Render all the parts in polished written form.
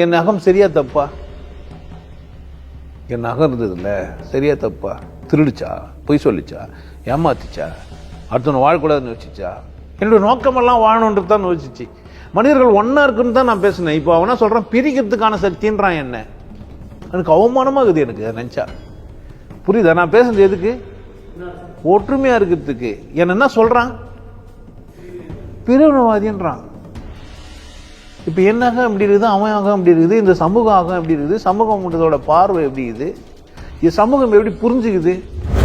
என் அகம் சரியா தப்பா? என் அகம் இருந்ததில்ல, சரியா தப்பா? திருடிச்சா, பொய் சொல்லிச்சா, ஏமாத்திச்சா, அடுத்தவனை வாழக்கூடாதுன்னு வச்சுச்சா? என்னுடைய நோக்கமெல்லாம் வாழணுன்றது தான் யோசிச்சு. மனிதர்கள் ஒன்னா இருக்குன்னு தான் நான் பேசினேன். இப்போ அவனா சொல்றான் பிரிக்கிறதுக்கான சக்தின்றான். என்ன எனக்கு அவமானமாகுது. எனக்கு நினைச்சா புரியுதா? நான் பேசுறது எதுக்கு? ஒற்றுமையா இருக்கிறதுக்கு. என்ன சொல்றான்? பிரிவினவாதின்றான். இப்ப என்னாக எப்படி இருக்குது, அவன் ஆக எப்படி இருக்குது, இந்த சமூகம் ஆக எப்படி இருக்குது, சமூகத்தோட பார்வை எப்படி இருக்குது, இது சமூகம் எப்படி புரிஞ்சுக்குது?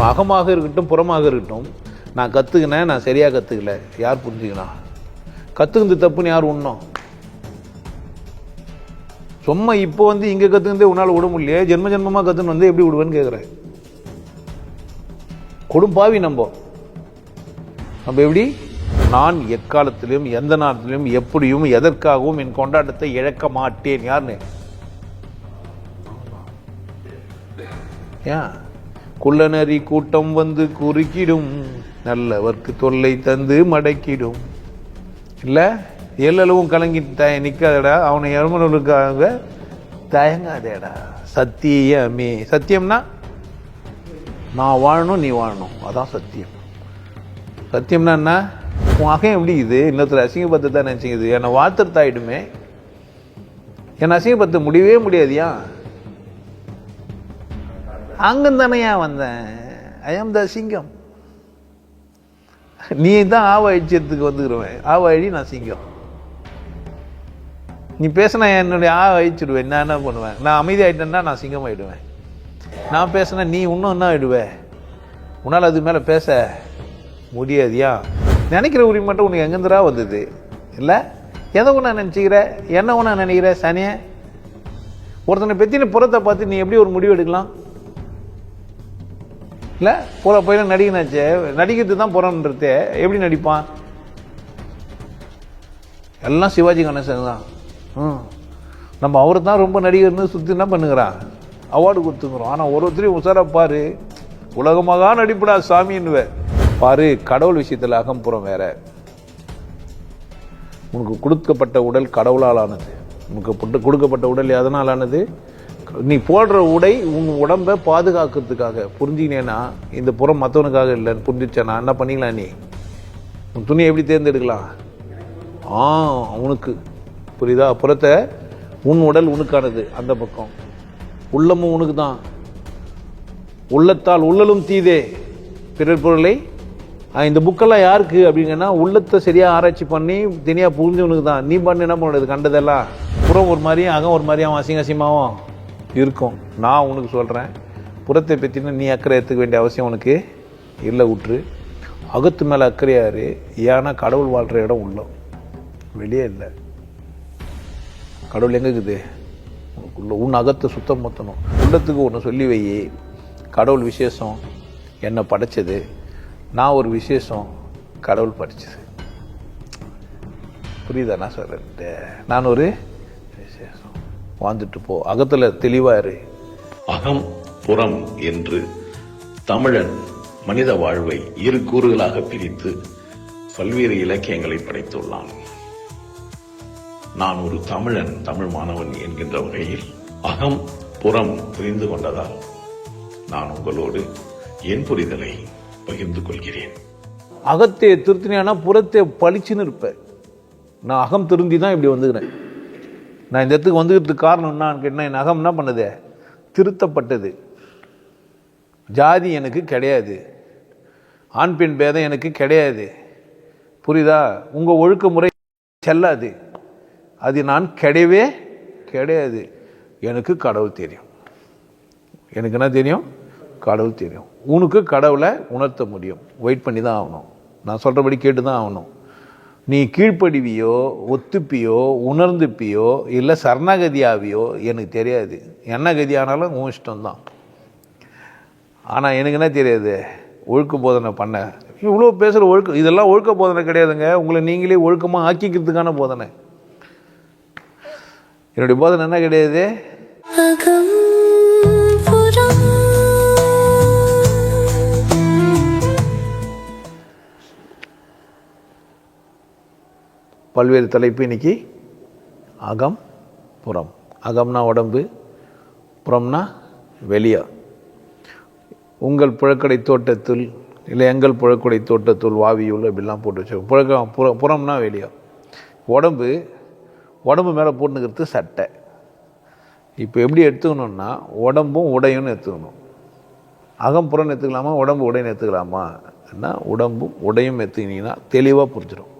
அகமாக இருக்கட்டும் புறமாக இருக்கட்டும், நான் கத்துக்கினேன், நான் சரியா கத்துக்கல, யார் புரிஞ்சுக்கணா? கத்துக்கிறது தப்புன்னு யார் உண்ணும்? சும்மா இப்போ இங்க கத்துக்கிறதே உன்னால விட முடியல, ஜென்ம ஜென்மமா கத்துன்னு எப்படி விடுவேன்னு கேட்கிறேன். கொடும்பாவி நம்ம எப்படி? நான் எக்காலத்திலும் எந்த நாட்டிலும் எப்படியும் எதற்காகவும் என் கொண்டாட்டத்தை இழக்க மாட்டேன். யாருன்னு? ஏன் குள்ளநரி கூட்டம் வந்து குறுக்கிடும், நல்லவர்க்கு தொல்லை தந்து மடக்கிடும். இல்ல எல்லளவும் கலங்கி நிக்காதடா, அவனை எருமனுக்காக தயங்காதேடா. சத்தியமே. சத்தியம்னா நான் வாழணும், நீ வாழணும், அதான் சத்தியம். சத்தியம்னா என்ன? உன் அகம் எப்படி இது? இன்னொருத்தர் அசிங்கப்பத்து தான் நினைச்சிக்குது. என்னை வார்த்தத்தாயிடுமே, என்னை அசிங்கப்படுத்த முடியவே முடியாதியா? அங்கந்தானையா வந்தேன். ஐ ஆம் த சிங்கம். நீ தான் ஆவழிச்சதுக்கு வந்துக்கிறவன். ஆவழி, நான் சிங்கம். நீ பேசினா என்னுடைய அழிச்சிடுவேன். நான் என்ன பண்ணுவேன்? நான் அமைதி ஆயிட்டேன்னா நான் சிங்கம் ஆயிடுவேன். நான் பேசினா நீ இன்னும் என்ன ஆயிடுவேன்? உன்னால் அது மேலே பேச முடியாதியா? நினைக்கிற உரிமை மட்டும் உனக்கு எங்கேருந்துடா வந்தது? இல்லை எதை ஒன்றா நினச்சிக்கிற, என்ன ஒன்றா நினைக்கிற? சனிய ஒருத்தனை பற்றின புறத்தை பார்த்து நீ எப்படி ஒரு முடிவு எடுக்கலாம்? இல்லை போயில நடிகனாச்சே, நடிக்கிறது தான் புறன்றது. எப்படி நடிப்பான்? எல்லாம் சிவாஜி கணேசன் தான். நம்ம அவரை தான் ரொம்ப நடிகர்னு சுற்றி என்ன பண்ணுகிறான், அவார்டு கொடுத்துக்கிறோம். ஆனால் ஒருத்தரையும் உசாரா பாரு, உலகமாக நடிப்புடா சாமின்னு பாரு. கடவுள் விஷயத்தில் அகம்புறம் வேற. உனக்கு கொடுக்கப்பட்ட உடல் கடவுளால் ஆனது. உனக்கு கொடுக்கப்பட்ட உடல் எதனால் ஆனது? நீ போடுற உடை உன் உடம்பை பாதுகாக்கிறதுக்காக. புரிஞ்சுக்கினேன்னா இந்த புறம் மற்றவனுக்காக இல்லைன்னு புரிஞ்சிச்சேன்னா என்ன பண்ணிக்கலாம்? நீ உன் துணியை எப்படி தேர்ந்தெடுக்கலாம்? உனக்கு புரியுதா? புறத்தை உன் உடல் உனக்கானது. அந்த பக்கம் உள்ளமும் உனக்கு தான். உள்ளத்தால் உள்ளலும் தீதே பிறர் பொருளை. இந்த புக்கெல்லாம் யாருக்கு அப்படிங்கன்னா உள்ளத்தை சரியாக ஆராய்ச்சி பண்ணி தனியாக புரிஞ்சவனுக்கு தான். நீ பண்ண என்ன பண்ணுறது? கண்டதெல்லாம் புறம் ஒரு மாதிரியும் அகம் ஒரு மாதிரியும் அசிங்கசியமாகவும் இருக்கும். நான் உனக்கு சொல்கிறேன், புறத்தை பற்றினா நீ அக்கறை எடுத்துக்க வேண்டிய அவசியம் உனக்கு இல்லை. விட்டுரு. அகத்து மேலே அக்கறையாரு. ஏன்னா கடவுள் வாழ்கிற இடம் உள்ளம், வெளியே இல்லை. கடவுள் எங்கே இருக்குது? உனக்குள்ள. உன் அகத்தை சுத்தம் மொத்தணும். உள்ளத்துக்கு ஒன்று சொல்லி வை, கடவுள் விசேஷம், என்னை படைச்சது. நான் ஒரு விசேஷம், கடவுள் படிச்சது. புரியுதா நான் சொல்றேன்? நான் ஒரு விசேஷம். வாழ்ந்துட்டு போ, அகத்துல தெளிவாரு. அகம் புறம் என்று தமிழன் மனித வாழ்வை இரு கூறுகளாக பிரித்து பல்வேறு இலக்கியங்களை படைத்துள்ளான். நான் ஒரு தமிழன், தமிழ் மாணவன் என்கின்ற வகையில் அகம் புறம் புரிந்து கொண்டதால் நான் உங்களோடு என் புரிதலை பகிர்ந்து கொள்கிறேன். அகத்தை திருத்தினா புறத்தை பளிச்சுன்னு இருப்பேன். நான் அகம் திருந்தி தான் இப்படி வந்துக்கிறேன். நான் இந்த இடத்துக்கு வந்துக்கிறதுக்கு காரணம் என்னன்னு கேட்டால், என் அகம் என்ன பண்ணது? திருத்தப்பட்டது. ஜாதி எனக்கு கிடையாது, ஆண் பெண் பேதம் எனக்கு கிடையாது. புரியுதா? உங்கள் ஒழுக்க முறை செல்லாது. அது நான் கிடையவே கிடையாது. எனக்கு கடவுள் தெரியும். எனக்கு என்ன தெரியும்? கடவுள் தெரியும். உனக்கு கடவுளை உணர்த்த முடியும். வெயிட் பண்ணி தான் ஆகணும். நான் சொல்கிறபடி கேட்டு தான் ஆகணும். நீ கீழ்ப்படிவியோ, ஒத்துப்பியோ, உணர்ந்துப்பியோ, இல்லை சரணகதியாவியோ எனக்கு தெரியாது. என்ன கதி ஆனாலும் உன் இஷ்டம்தான். ஆனால் எனக்கு என்ன தெரியாது? ஒழுக்க போதனை பண்ண. இவ்வளோ பேசுகிற ஒழுக்க, இதெல்லாம் ஒழுக்க போதனை கிடையாதுங்க. உங்களை நீங்களே ஒழுக்கமாக ஆக்கிக்கிறதுக்கான போதனை. என்னுடைய போதனை என்ன கிடையாது? பல்வேறு தலைப்பு இன்னைக்கு அகம் புறம். அகம்னா உடம்பு, புறம்னா வெளியா. உங்கள் புழக்கடை தோட்டத்தில் இல்லை எங்கள் புழக்கடை தோட்டத்தில் வாவியுள் அப்படிலாம் போட்டு வச்சு புறம்னா வெளியா. உடம்பு மேலே போட்டுக்கிறது சட்டை. இப்போ எப்படி எடுத்துக்கணும்னா உடம்பும் உடையும்னு எடுத்துக்கணும். அகம் புறம்னு எடுத்துக்கலாமா, உடம்பு உடைன்னு எடுத்துக்கலாமா? உடம்பும் உடையும் எடுத்துக்கினீங்கன்னா தெளிவாக புரிஞ்சிடும்.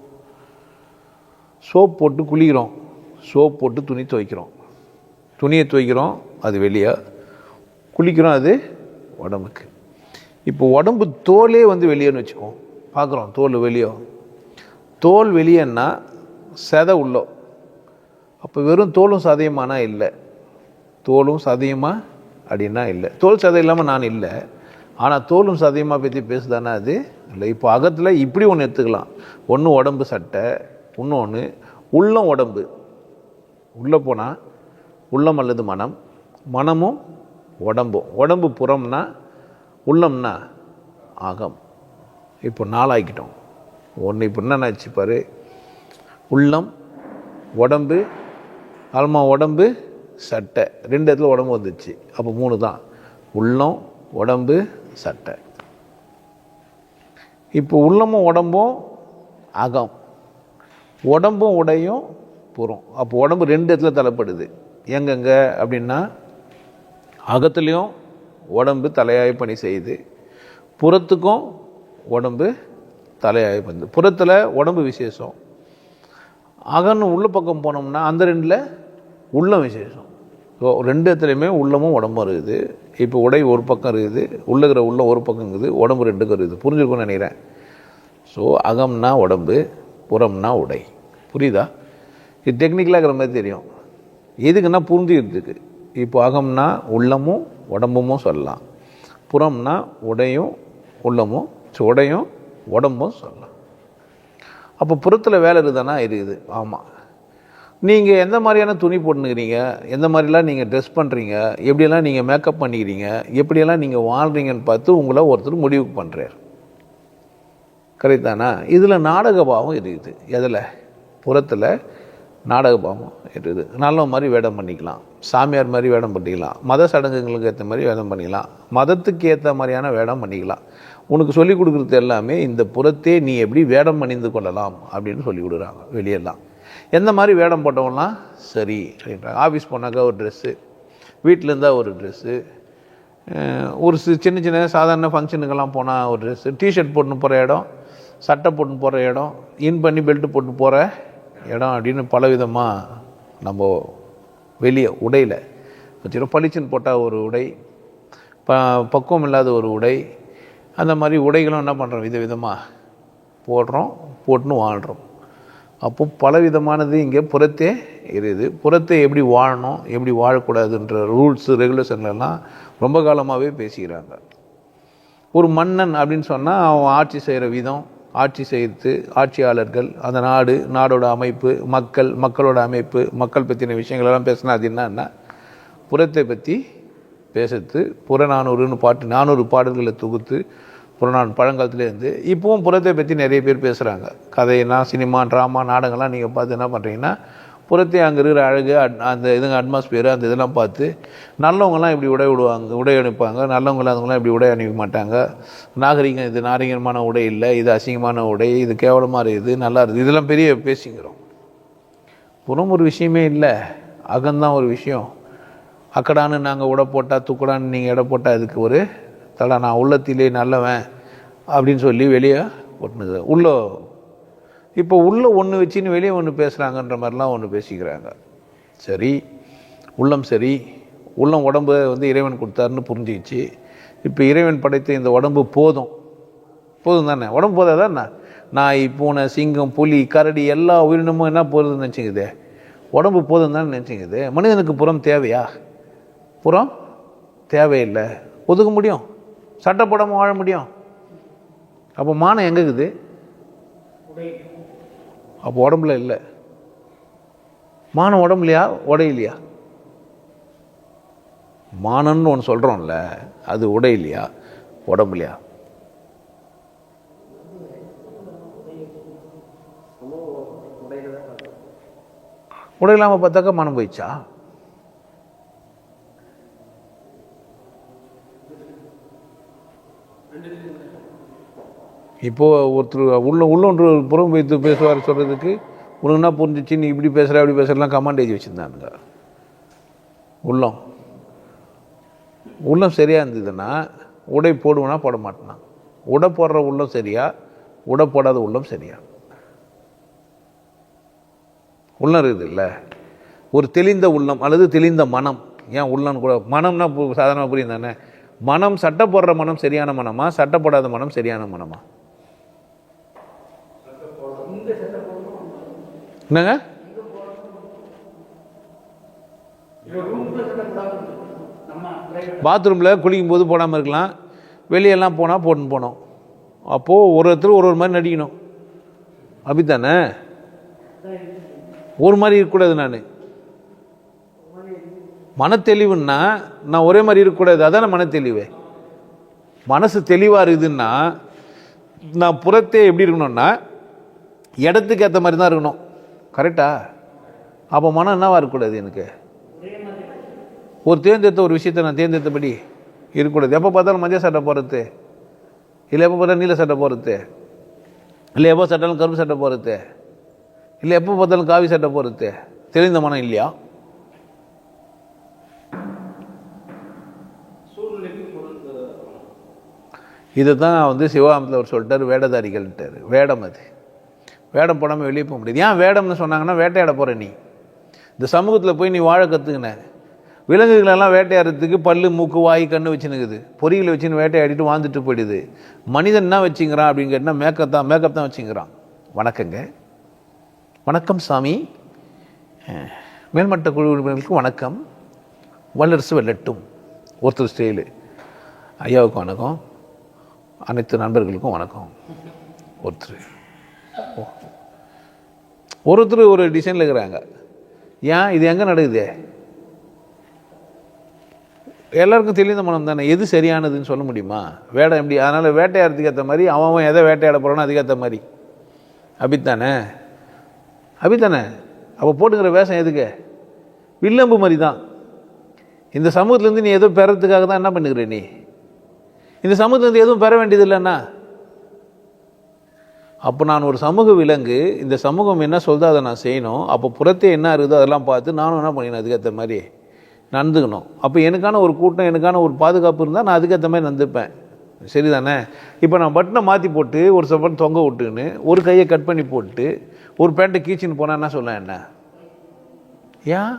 சோப் போட்டு குளிக்கிறோம், சோப் போட்டு துணி துவைக்கிறோம், துணியை துவைக்கிறோம் அது வெளியா, குளிக்கிறோம் அது உடம்புக்கு. இப்போ உடம்பு தோலே வெளியேன்னு வச்சுக்கோம், பார்க்குறோம் தோல் வெளியோ. தோல் வெளியேன்னா சதை உள்ளோ. அப்போ வெறும் தோலும் சதையுமானா இல்லை, தோலும் சதையுமா அப்படின்னா இல்லை. தோல் சதை இல்லாமல் நான் இல்லை, ஆனால் தோலும் சதையுமா பற்றி பேசுதானே அது இல்லை. இப்போ அகத்தில் இப்படி ஒன்று எடுத்துக்கலாம். ஒன்று உடம்பு சட்டை, இன்னொன்று உள்ளம் உடம்பு. உள்ளே போனால் உள்ளம் அல்லது மனம், மனமும் உடம்பும். உடம்பு புறம்னா உள்ளம்னா அகம். இப்போ நாளாக்கிட்டோம். ஒன்று இப்போ என்னென்ன வச்சுப்பார், உள்ளம் உடம்பு, ஆல்மா உடம்பு சட்டை, 2 இடத்துல உடம்பு வந்துச்சு. அப்போ 3 தான், உள்ளம் உடம்பு சட்டை. இப்போ உள்ளமும் உடம்பும் அகம், உடம்பும் உடையும் புறம். அப்போ உடம்பு 2 இடத்துல தலைப்படுது. எங்கெங்க அப்படின்னா அகத்துலேயும் உடம்பு தலையாய பணி செய்யுது, புறத்துக்கும் உடம்பு தலையாய பண்ணு. புறத்தில் உடம்பு விசேஷம், அகன்னு உள்ள பக்கம் போனோம்னா அந்த 2ல் உள்ளம் விசேஷம். ஸோ 2 இடத்துலையுமே உள்ளமும் உடம்பும் இருக்குது. இப்போ உடை ஒரு பக்கம் இருக்குது, உள்ளுக்கிற உள்ள ஒரு பக்கம் இருக்குது, உடம்பு 2க்கும் இருக்குது. புரிஞ்சுருக்குன்னு நினைக்கிறேன். ஸோ அகம்னா உடம்பு, புறம்னா உடை. புரியுதா? இது டெக்னிக்கலாக இருக்கிற மாதிரி தெரியும், எதுக்குன்னா புரிஞ்சுக்கிறதுக்கு. இப்போ அகம்னா உள்ளமும் உடம்பும் சொல்லலாம், புறம்னா உடையும் உள்ளமும், உடையும் உடம்பும் சொல்லலாம். அப்போ புறத்தில் வேலை இருக்குதானா இருக்குது. ஆமாம். நீங்கள் எந்த மாதிரியான துணி போட்டுனுக்கிறீங்க, எந்த மாதிரிலாம் நீங்கள் ட்ரெஸ் பண்ணுறீங்க, எப்படியெல்லாம் நீங்கள் மேக்கப் பண்ணிக்கிறீங்க, எப்படியெல்லாம் நீங்கள் வாழ்கிறீங்கன்னு பார்த்து உங்களை ஒருத்தர் முடிவுக்கு பண்ணுறார். கரெக்ட் தானா? இதில் நாடக பாவம் இருக்குது. எதில்? புறத்தில் நாடக பாவம் இருக்குது. நல்ல மாதிரி வேடம் பண்ணிக்கலாம், சாமியார் மாதிரி வேடம் பண்ணிக்கலாம், மத சடங்குகளுக்கு ஏற்ற மாதிரி வேடம் பண்ணிக்கலாம், மதத்துக்கு ஏற்ற மாதிரியான வேடம் பண்ணிக்கலாம். உனக்கு சொல்லிக் கொடுக்குறது எல்லாமே இந்த புறத்தே நீ எப்படி வேடம் அணிந்து கொள்ளலாம் அப்படின்னு சொல்லி கொடுக்குறாங்க. வெளியெல்லாம் எந்த மாதிரி வேடம் போட்டவங்களாம் சரி அப்படின்றாங்க. ஆஃபீஸ் போனாக்கா ஒரு ட்ரெஸ்ஸு, வீட்டில் இருந்தால் ஒரு ட்ரெஸ்ஸு, ஒரு சின்ன சின்ன சாதாரண ஃபங்க்ஷனுக்கெல்லாம் போனால் ஒரு ட்ரெஸ்ஸு, டிஷர்ட் போட்டுன்னு போகிற இடம், சட்டை போட்டுன்னு போகிற இடம், இன் பண்ணி பெல்ட்டு போட்டு போகிற இடம் அப்படின்னு பலவிதமாக நம்ம வெளியே உடையில் வச்சுருக்கோம். பளிச்சுன்னு போட்டால் ஒரு உடை, பக்குவம் இல்லாத ஒரு உடை, அந்த மாதிரி உடைகளும் என்ன பண்ணுறோம், விதவிதமாக போட்டுன்னு வாழ்கிறோம். அப்போ பலவிதமானது இங்கே புறத்தே இருக்குது. புறத்தை எப்படி வாழணும், எப்படி வாழக்கூடாதுன்ற ரூல்ஸு ரெகுலேஷன்லாம் ரொம்ப காலமாகவே பேசிக்கிறாங்க. ஒரு மன்னன் அப்படின்னு சொன்னால் அவன் ஆட்சி செய்கிற விதம், ஆட்சி செய்து ஆட்சியாளர்கள், அந்த நாடு, நாடோட அமைப்பு, மக்களோட அமைப்பு, மக்கள் பற்றின விஷயங்களெல்லாம் பேசினா அது என்னன்னா புறத்தை பற்றி பேசுறது. புறநானூறுன்னு 400 பாடல்களை தொகுத்து புறநானூறு பழங்காலத்துலேருந்து இப்போவும் புறத்தை பற்றி நிறைய பேர் பேசுகிறாங்க. கதைனா, சினிமா, ட்ராமா, நாடகம்லாம் நீங்கள் பார்த்து என்ன பண்ணுறீங்கன்னா புறத்தை அங்கே இருக்கிற அழகு, அந்த இதுங்க அட்மாஸ்பியர், அந்த இதெல்லாம் பார்த்து நல்லவங்களாம் இப்படி உடை அணிப்பாங்க, நல்லவங்களாம் அதுங்களாம் இப்படி உடை அணிக்க மாட்டாங்க, நாகரிகம் இது நாகரிகமான உடை இல்லை, இது அசிங்கமான உடை, இது கேவலமாக இருக்குது, நல்லா இருக்குது, இதெல்லாம் பெரிய பேசிக்கிறோம். புறம் ஒரு விஷயமே இல்லை, அகந்தான் ஒரு விஷயம். அக்கடான்னு நாங்கள் உடை போட்டால், துக்கடான்னு நீங்கள் எடை போட்டால் அதுக்கு ஒரு தலை, நான் உள்ளத்திலே நல்லவன் அப்படின்னு சொல்லி வெளியே ஒட்டுனுது. இப்போ உள்ள ஒன்று வச்சுன்னு வெளியே ஒன்று பேசுகிறாங்கன்ற மாதிரிலாம் ஒன்று பேசிக்கிறாங்க. சரி, உள்ளம் சரி, உள்ளம் உடம்பு இறைவன் கொடுத்தாருன்னு புரிஞ்சிச்சு. இப்போ இறைவன் படைத்த இந்த உடம்பு போதும் தானே? உடம்பு போதாதான் என்ன? நாய், பூனை, சிங்கம், புலி, கரடி எல்லா உயிரினமும் என்ன போகிறதுன்னு நினச்சிக்குது, உடம்பு போதும் தானே நினச்சிக்குது. மனிதனுக்கு புறம் தேவையா? புறம் தேவையில்லை. ஒதுக்க முடியும், சட்டை போடாமல் வாழ முடியும். அப்போ மானம் எங்கே இருக்குது? அப்போ உடம்புல இல்லை. மானம் உடம்புலையா, உடையிலையா? மானன்னு ஒன்று சொல்கிறோம்ல, அது உடையிலையா, உடம்புலையா? உடை இல்லாமல் பார்த்தாக்கா மானம் போயிடுச்சா? இப்போது ஒருத்தர் உள்ளொன்று புறம் வைத்து பேசுவார் சொல்கிறதுக்கு உனக்கு என்ன புரிஞ்சிச்சு, நீ இப்படி பேசுகிற அப்படி பேசுகிறலாம் கமாண்ட் எழுதி வச்சுருந்தானுங்க. உள்ளம் சரியாக இருந்ததுன்னா உடை போடுவேனா போட மாட்டேனா? உடை போடுற உள்ளம் சரியா, உடை போடாத உள்ளம் சரியா? உள்ளம் இருக்குது இல்லை, ஒரு தெளிந்த உள்ளம் அல்லது தெளிந்த மனம். ஏன் உள்ளம் கூட மனம்னா சாதாரணமாக புரியும் தானே? மனம் சட்டை போடுற மனம் சரியான மனமா, சட்டை போடாத மனம் சரியான மனமா? என்னங்க? பாத்ரூமில் குளிக்கும் போது போடாமல் இருக்கலாம், வெளியெல்லாம் போனால் போட்டுன்னு போனோம். அப்போது ஒருத்தர் ஒரு மாதிரி நடிக்கணும், அப்படித்தானே? ஒரு மாதிரி இருக்கக்கூடாது. நான் மனத்தெளிவுன்னா நான் ஒரே மாதிரி இருக்கக்கூடாது, அதான மனத்தெளிவு. மனசு தெளிவாக இருக்குதுன்னா நான் புறத்தே எப்படி இருக்கணும்னா இடத்துக்கு ஏற்ற மாதிரி தான் இருக்கணும். கரெக்டா? அப்போ மனம் என்னவா இருக்கக்கூடாது? எனக்கு ஒரு தேர்ந்தெடுத்த ஒரு விஷயத்தை நான் தேர்ந்தெடுத்தபடி இருக்கக்கூடாது. எப்போ பார்த்தாலும் மஞ்சள் சட்டை போடுறது, இல்லை எப்போ பார்த்தாலும் நீல சட்டை போடுறது, இல்லை எப்போ சட்டாலும் கருப்பு சட்டை போடுறது, இல்லை எப்போ பார்த்தாலும் காவி சட்டை போடுறது. தெளிந்த மனம் இல்லையா? இதை தான் சிவாமத்தில் அவர் சொல்லிட்டார், வேடதாரிகள்ட்டார். வேடம், அது வேடம் போடாமல் வெளியே போக முடியாது. ஏன் வேடம்னு சொன்னாங்கன்னா, வேட்டையாட போகிற நீ இந்த சமூகத்தில் போய் நீ வாழ கற்றுக்கின. விலங்குகளெல்லாம் வேட்டையாடுறதுக்கு பல்லு மூக்கு வாய் கண்ணு வச்சுனுக்குது, பொறிகளை வச்சுன்னு வேட்டையாடிட்டு வாழ்ந்துட்டு போயிடுது. மனிதன் என்ன வச்சுங்கிறான் அப்படின்னு கேட்டால் மேக்கப் தான் வச்சுங்கிறான். வணக்கங்க, வணக்கம் சாமி, மேல்மட்ட குழு உறுப்பினர்களுக்கு வணக்கம், வல்லரசு வெல்லட்டும். ஒருத்தர் ஸ்டைலு, ஐயாவுக்கு வணக்கம், அனைத்து நண்பர்களுக்கும் வணக்கம். ஒருத்தர் ஒரு டிசைனில் இருக்கிறாங்க. ஏன் இது எங்கே நடக்குது? எல்லாருக்கும் தெளிந்த மனம் தானே, எது சரியானதுன்னு சொல்ல முடியுமா? வேடம் எப்படி? அதனால் வேட்டையாடுறதுக்கு ஏற்ற மாதிரி அவன் எதை வேட்டையாட போகிறானோ அதுக்கேற்ற மாதிரி. அப்படித்தானே? அப்போ போட்டுக்கிற வேஷம் எதுக்கு? வில்லம்பு மாதிரி தான். இந்த சமூகத்துலேருந்து நீ எதுவும் பெறத்துக்காக தான் என்ன பண்ணுகிற நீ? இந்த சமூகத்துலேருந்து எதுவும் பெற வேண்டியது இல்லைன்னா அப்போ நான் ஒரு சமூக விலங்கு, இந்த சமூகம் என்ன சொல்லுதோ அதை நான் செய்யணும். அப்போ புறத்தே என்ன இருக்குதோ அதெல்லாம் பார்த்து நானும் என்ன பண்ணிக்கணும், அதுக்கேற்ற மாதிரி நடந்துக்கணும். அப்போ எனக்கான ஒரு கூட்டம், எனக்கான ஒரு பாதுகாப்பு இருந்தால் நான் அதுக்கேற்ற மாதிரி நடந்துப்பேன். சரிதானே? இப்போ நான் பட்டனை மாற்றி போட்டு ஒரு சப்பன் தொங்க விட்டுன்னு ஒரு கையை கட் பண்ணி போட்டு ஒரு பேண்ட்டை கீச்சின்னு போனால் என்ன சொல்ல? என்ன ஏன்?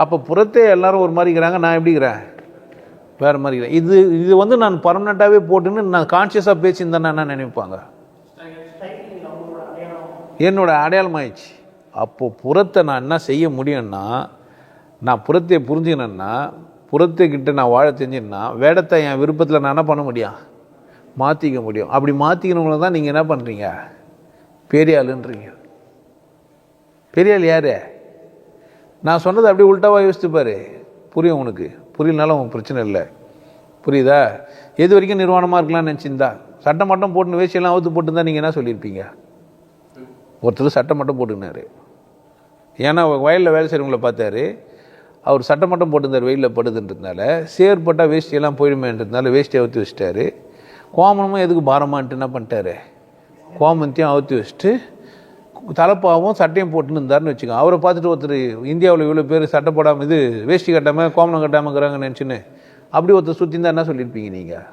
அப்போ புறத்தே எல்லாரும் ஒரு மாதிரி இருக்கிறாங்க, நான் எப்படிங்கிறேன்? வேறு மாதிரி இருக்கிறேன். இது நான் பர்மனெண்ட்டாகவே போட்டுன்னு நான் கான்ஷியஸாக பேசியிருந்தேன்னா என்ன நினைப்பாங்க? என்னோட அடையாளம் ஆயிடுச்சு. அப்போது புறத்தை நான் என்ன செய்ய முடியும்னா, நான் புறத்தை புரிஞ்சுக்கணுன்னா, புறத்தைக்கிட்ட நான் வாழ தெரிஞ்சுன்னா, வேடத்தை என் விருப்பத்தில் நான் என்ன பண்ண முடியும்? மாற்றிக்க முடியும். அப்படி மாற்றிக்கணுங்கள தான் நீங்கள் என்ன பண்ணுறீங்க? பெரியாளுன்றீங்க. பெரியாள் யார்? நான் சொன்னது அப்படியே உள்டாவாக யோசித்துப்பார், புரியும் உனக்கு. புரியலனாலும் உனக்கு பிரச்சனை இல்லை, புரியுதா? எது வரைக்கும் நிர்வாணமாக இருக்கலாம்னு நினச்சிருந்தா சட்டை மட்டும் போட்டுன்னு வேஷ்டியெல்லாம் அவுத்து போட்டுருந்தா நீங்கள் என்ன சொல்லியிருப்பீங்க? ஒருத்தர் சட்டை மட்டும் போட்டுக்கினார், ஏன்னா வயலில் வேலை செய்கிறவங்கள பார்த்தாரு, அவர் சட்டை மட்டும் போட்டுருந்தார், வெயிலில் படுதுன்றதுனால. சேர்பட்டால் வேஷ்டியெல்லாம் போயிடுமேன்றதுனால வேஷ்டியை அவுத்தி வச்சிட்டாரு. கோமனமும் எதுக்கு பாரமான்ட்டு என்ன பண்ணிட்டாரு, கோமனத்தையும் அவுத்தி வச்சுட்டு தலைப்பாவும் சட்டையும் போட்டுன்னு இருந்தாருன்னு வச்சுக்கோங்க. அவரை பார்த்துட்டு ஒருத்தர், இந்தியாவில் இவ்வளோ பேர் சட்டை போடாமல் இது வேஷ்டி கட்டாமல் கோமனம் கட்டாமல் இருக்கிறாங்கன்னு நினச்சின்னு அப்படி ஒருத்தர் சுற்றி இருந்தால் என்ன சொல்லியிருப்பீங்க நீங்கள்?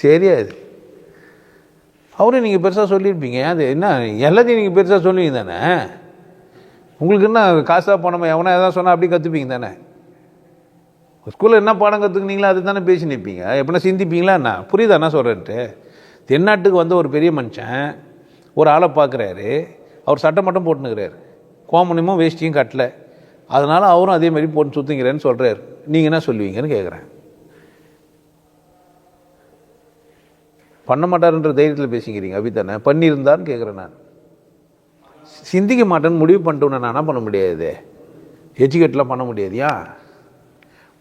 சரியா? இது அவரையும் நீங்கள் பெருசாக சொல்லியிருப்பீங்க. அது என்ன, எல்லாத்தையும் நீங்கள் பெருசாக சொல்லுவீங்க தானே. உங்களுக்கு என்ன காசாக போனோமா, எவனா எதாவது சொன்னால் அப்படி கற்றுப்பீங்க தானே. ஸ்கூலில் என்ன பாடம் கற்றுக்குனீங்களோ அது தானே பேசி நிற்பீங்க. எப்படின்னா சிந்திப்பீங்களா என்ன? புரியுதா என்ன சொல்கிறேன்ட்டு? தென்னாட்டுக்கு வந்து ஒரு பெரிய மனுஷன் ஒரு ஆளை பார்க்குறாரு, அவர் சட்டை மட்டும் போட்டுனுக்கிறார், கோமனமும் வேஷ்டியும் கட்டல, அதனால் அவரும் அதே மாதிரி போட்டு சுற்றுங்கிறேன்னு சொல்கிறார். நீங்கள் என்ன சொல்லுவீங்கன்னு கேட்குறேன். பண்ண மாட்டாருன்ற தைரியத்தில் பேசிக்கிறீங்க, அப்படித்தானே? பண்ணியிருந்தான்னு கேட்குறேன். நான் சிந்திக்க மாட்டேன்னு முடிவு பண்ணிட்டு நான் என்ன பண்ண முடியாது, எஜுகேட்லாம் பண்ண முடியாதுயா.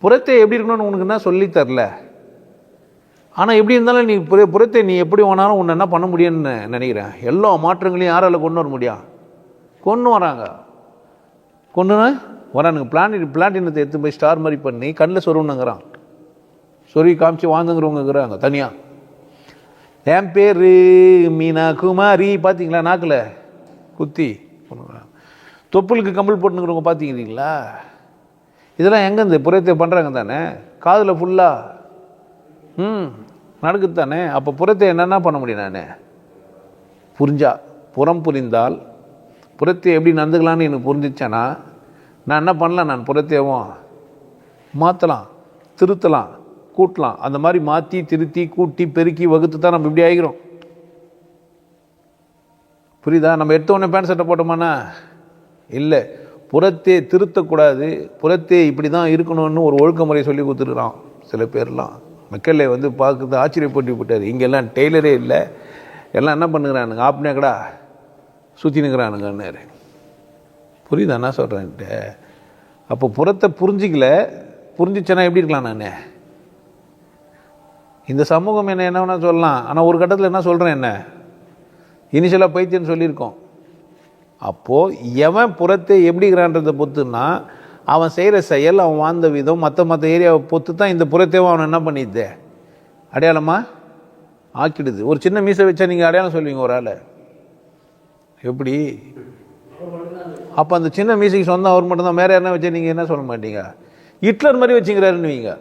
புறத்தை எப்படி இருக்கணும்னு உனக்கு என்ன சொல்லித்தரல. ஆனால் எப்படி இருந்தாலும் நீ புறத்தை நீ எப்படி வேணாலும் உன்னை என்ன பண்ண முடியும்னு நினைக்கிறேன். எல்லா மாற்றங்களையும் யாரால் கொண்டு வர முடியும்? கொண்டு வராங்க, கொண்டு வரானுங்க. பிளாட்டினத்தை எடுத்து போய் ஸ்டார் மாதிரி பண்ணி கண்ணில் சொருவணுங்கிறான். சொருவி காமிச்சு வாழ்ந்துங்கிறவங்க இருக்கிறாங்க தனியாக. என் பேர் மீனா குமாரி பார்த்தீங்களா, நாக்கில் குத்தி தொப்புளுக்கு கம்பல் போட்டுங்கிறவங்க பார்த்துக்கிறீங்களா? இதெல்லாம் எங்கே இந்த புறத்தை பண்ணுறாங்க தானே, காதில் ஃபுல்லாக நடக்குது தானே. அப்போ புறத்தை என்னென்ன பண்ண முடியும்? நான் புரிஞ்சா, புறம் புரிந்தால் புறத்தை எப்படி நடந்துக்கலான்னு எனக்கு புரிஞ்சிச்சேன்னா நான் என்ன பண்ணலாம், நான் புறத்தையும் மாற்றலாம், திருத்தலாம், கூட்டலாம். அந்த மாதிரி மாற்றி திருத்தி கூட்டி பெருக்கி வகுத்து தான் நம்ம இப்படி ஆகிறோம். புரியுதா? நம்ம எடுத்தோடனே பேண்ட் சட்டை போட்டோமானா இல்லை, புறத்தே திருத்தக்கூடாது, புறத்தே இப்படி தான் இருக்கணும்னு ஒரு ஒழுக்க முறை சொல்லி கொடுத்துருக்குறான். சில பேர்லாம் மக்களே வந்து பார்க்குறது ஆச்சரியப்பட்டு விட்டார். இங்கெல்லாம் டெய்லரே இல்லை, எல்லாம் என்ன பண்ணுகிறானுங்க, ஆப்னேக்கடா சுற்றினுக்கிறானுங்கன்னாரு. புரியுதா என்ன சொல்கிறேன்ட்டு? அப்போ புறத்தை புரிஞ்சிக்கல, புரிஞ்சிச்சேன்னா எப்படி இருக்கலாம்? நான் இந்த சமூகம் என்ன வேணா சொல்லலாம், ஆனால் ஒரு கட்டத்தில் என்ன சொல்கிறேன், என்ன இனிஷியலாக பைத்தியன்னு சொல்லியிருக்கோம். அப்போது எவன் புறத்தை எப்படிங்கிறான்றதை பொறுத்துன்னா அவன் செய்கிற செயல், அவன் வாழ்ந்த விதம், மற்ற ஏரியாவை பொறுத்து தான் இந்த புறத்தையும் அவன் என்ன பண்ணிடுது, அடையாளமாக ஆக்கிடுது. ஒரு சின்ன மீசை வச்சா நீங்கள் அடையாளம் சொல்லுவீங்க ஒரு ஆளை, எப்படி? அப்போ அந்த சின்ன மீசைக்கு சொந்தம் அவர் மட்டும்தான், வேறு யாருன்னா வச்சா நீங்கள் என்ன சொல்ல மாட்டீங்க, ஹிட்லர் மாதிரி வச்சுங்கிறாருன்னு வைங்க.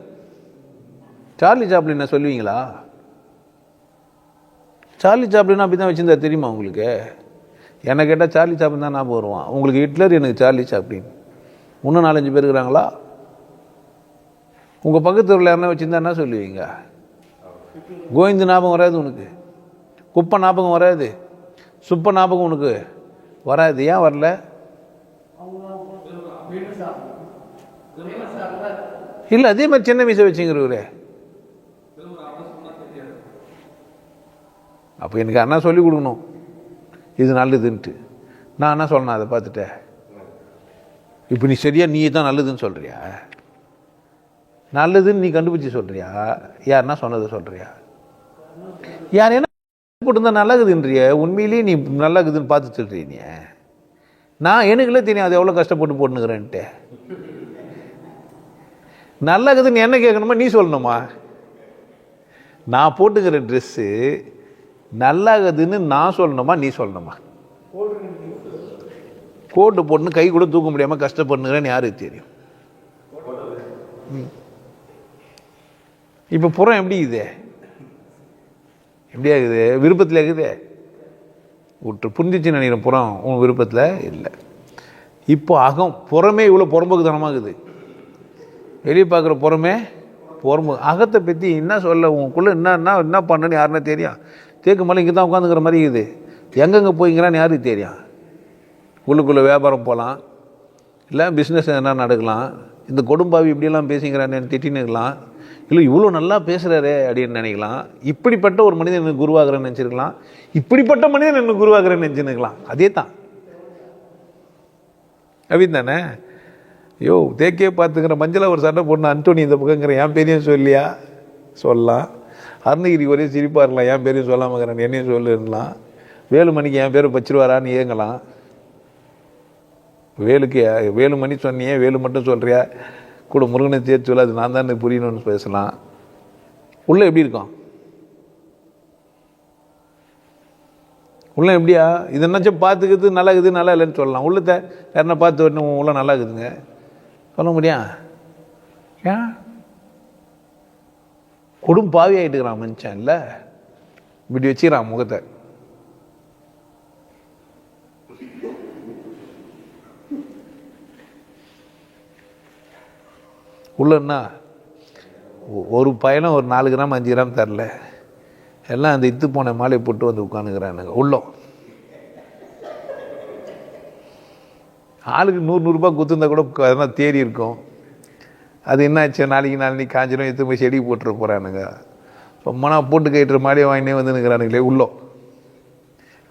சார்லி சாப்ளின் என்ன சொல்லுவீங்களா? சார்லி சாப்ளின் அப்படி தான் வச்சுருந்தா தெரியுமா உங்களுக்கு? என்னை கேட்டால் சார்லி சாப்ளின் தான் ஞாபகம் வருவான். உங்களுக்கு ஹிட்லர், எனக்கு சார்லி சாப்ளின். இன்னும் 4-5 பேர் இருக்கிறாங்களா? உங்கள் பக்கத்து ஊரில் யாருன்னா வச்சுருந்தா என்ன சொல்லுவீங்க? கோவிந்து ஞாபகம் வராது உனக்கு, குப்பை ஞாபகம் வராது, சுப்ப ஞாபகம் உனக்கு வராது. ஏன் வரல? இல்லை, அதே மாதிரி சின்ன மீசை வச்சுங்கிறவரே. அப்போ எனக்கு அண்ணா சொல்லி கொடுக்கணும் இது நல்லதுன்ட்டு. நான் என்ன சொல்லணும் அதை பார்த்துட்டேன்? இப்போ நீ சரியா நீ தான் நல்லதுன்னு சொல்கிறியா? நல்லதுன்னு நீ கண்டுபிடிச்சி சொல்கிறியா? யாருன்னா சொன்னதை சொல்கிறியா? யார் என்ன போட்டுருந்தா நல்லாக்குதுன்றிய? உண்மையிலேயே நீ நல்லாக்குதுன்னு பார்த்து சொல்கிறீ நீ? நான் எனக்குள்ளே தெரியும் அது எவ்வளோ கஷ்டப்பட்டு போட்டுனுக்கிறேன்ட்டு. நல்லாக்குதுன்னு என்ன கேட்கணுமா, நீ சொல்லணுமா? நான் போட்டுக்கிற ட்ரெஸ்ஸு நல்லாகுதுன்னு நான் சொல்லணுமா, நீ சொல்லணுமா? கோட்டு போட்டுன்னு கை கூட தூக்க முடியாமல் கஷ்டப்படுனுங்கிறேன்னு யாருக்கு தெரியும்? இப்போ புறம் எப்படி இது, எப்படி ஆகுது? விருப்பத்தில் ஆகுது விட்டு புரிஞ்சிச்சு நினைக்கிறேன். புறம் உன் விருப்பத்தில் இல்லை. இப்போ அகம், புறமே இவ்வளோ புறம்போக்கு தனமாகுது. வெளியே பார்க்குற புறமே புறம்போக்கு. அகத்தை பற்றி என்ன சொல்ல, உங்களுக்குள்ளே என்ன பண்ணுன்னு யாருன்னா தெரியும்? தேக்கு மேலே இங்கே தான் உட்காந்துக்கிற மாதிரி இருக்குது. எங்கெங்கே போய்ங்கிறான்னு யாருக்கு தெரியும்? உள்ளுக்குள்ளே வியாபாரம் போகலாம், இல்லை பிஸ்னஸ் என்ன நடக்கலாம். இந்த கொடும்பாவி இப்படியெல்லாம் பேசிக்கிறான்னு திட்டினுக்கலாம், இல்லை இவ்வளோ நல்லா பேசுகிறாரே அப்படின்னு நினைக்கலாம். இப்படிப்பட்ட ஒரு மனிதன் எனக்கு குருவாகிறேன்னு நினச்சிருக்கலாம், இப்படிப்பட்ட மனிதன் எனக்கு குருவாகிறேன்னு நினச்சிருக்கலாம். அதே தான் அப்படின்னு தானே. ஐயோ தேக்கே பார்த்துக்கிற மஞ்சளை ஒரு சண்டை போடணும், அந்தோனி இந்த பக்கங்கிற என் பேரையும் சொல்லியா சொல்லலாம். அருணகிரி ஒரே சிரிப்பாக இருக்கலாம், என் பேரையும் சொல்லாமங்கிறேன் என்னையும் சொல்லிடலாம். வேலுமணிக்கு என் பேரை பச்சிருவாரான்னு ஏங்கலாம். வேலுமணி சொன்னியே, வேலு மட்டும் சொல்கிறியா, கூட முருகனை சேர்த்து சொல்ல, அது நான் தான் புரியணும்னு பேசலாம். உள்ள எப்படி இருக்கும்? உள்ள எப்படியா இது என்னாச்சும் பார்த்துக்குது நல்லா இருக்குது நல்லா இல்லைன்னு சொல்லலாம். உள்ளத்தை யாருன்னா பார்த்து வரணும் உள்ள நல்லா இருக்குதுங்க சொல்ல முடியும்? ஏன் கொடும் பாவி ஆகிட்டுக்கிறான் மனுஷன், இல்லை இப்படி வச்சுக்கிறான் முகத்தை. உள்ளன்னா ஒரு பயணம் ஒரு 4 கிராம் 5 கிராம் தரல, எல்லாம் அந்த இத்து போன மாலை போட்டு வந்து உட்காந்துக்கிறானுங்க. உள்ளம் ஆளுக்கு 100 ரூபாய் குத்துந்தா கூட அதெல்லாம் தேறி இருக்கும். அது என்னாச்சு, நாளைக்கு காஞ்சிரும், எடுத்து போய் செடி போட்டுற போகிறானுங்க. ரொம்பனா போட்டு கட்டுற மாதிரியே வாங்கினே வந்து நிற்கிறானுங்களே.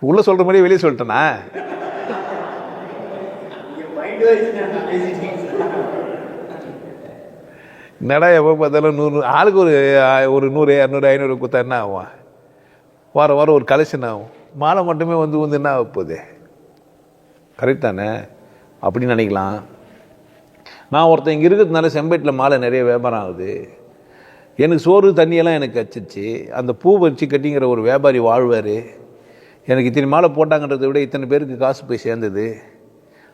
உள்ள சொல்கிற மாதிரியே வெளியே சொல்லிட்டேனா? என்னடா எப்போ பார்த்தாலும் 100 ஆளுக்கு ஒரு 100 200 500 குத்தா என்ன ஆகும்? வாரம் வாரம் ஒரு கலெக்ஷன் ஆகும். மாலை மட்டுமே வந்து என்ன ஆக போகுது? கரெக்ட் தானே? அப்படின்னு நினைக்கலாம். நான் ஒருத்தன் இங்கே இருக்கிறதுனால செம்பேட்டில் மாலை நிறைய வியாபாரம் ஆகுது. எனக்கு சோறு தண்ணியெல்லாம் எனக்கு வச்சிச்சு. அந்த பூ வச்சு கட்டிங்கிற ஒரு வியாபாரி வாழ்வார். எனக்கு இத்தனை மாலை போட்டாங்கன்றதை விட இத்தனை பேருக்கு காசு போய் சேர்ந்தது.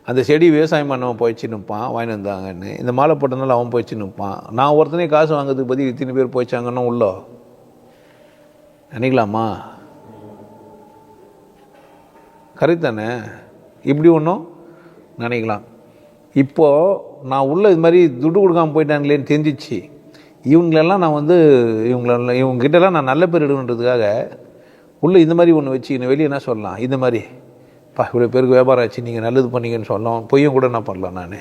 அந்த செடி விவசாயம் பண்ணவன் போயிடுச்சு நிற்பான், வாங்கி வந்தாங்கன்னு. இந்த மாலை போட்டதுனால அவன் போயிடுச்சு நிற்பான். நான் ஒருத்தனே காசு வாங்குறதுக்கு பதில் இத்தனை பேர் போயிச்சாங்கன்னா உள்ள நினைக்கலாமா? கரெக்ட் தானே? இப்படி ஒன்றும் நினைக்கலாம். இப்போது நான் உள்ள இது மாதிரி துட்டு கொடுக்காமல் போயிட்டாங்களேன்னு தெரிஞ்சிச்சு. இவங்களெல்லாம் நான் இவங்ககிட்டலாம் நான் நல்ல பேர் எடுக்கணுன்றதுக்காக உள்ளே இந்த மாதிரி ஒன்று வச்சு இன்னும் வெளியே என்ன சொல்லலாம், இந்த மாதிரி இவ்வளோ பேருக்கு வியாபாரம் ஆச்சு, நீங்கள் நல்லது பண்ணீங்கன்னு சொல்லலாம். பொய்யும் கூட என்ன பண்ணலாம், நான்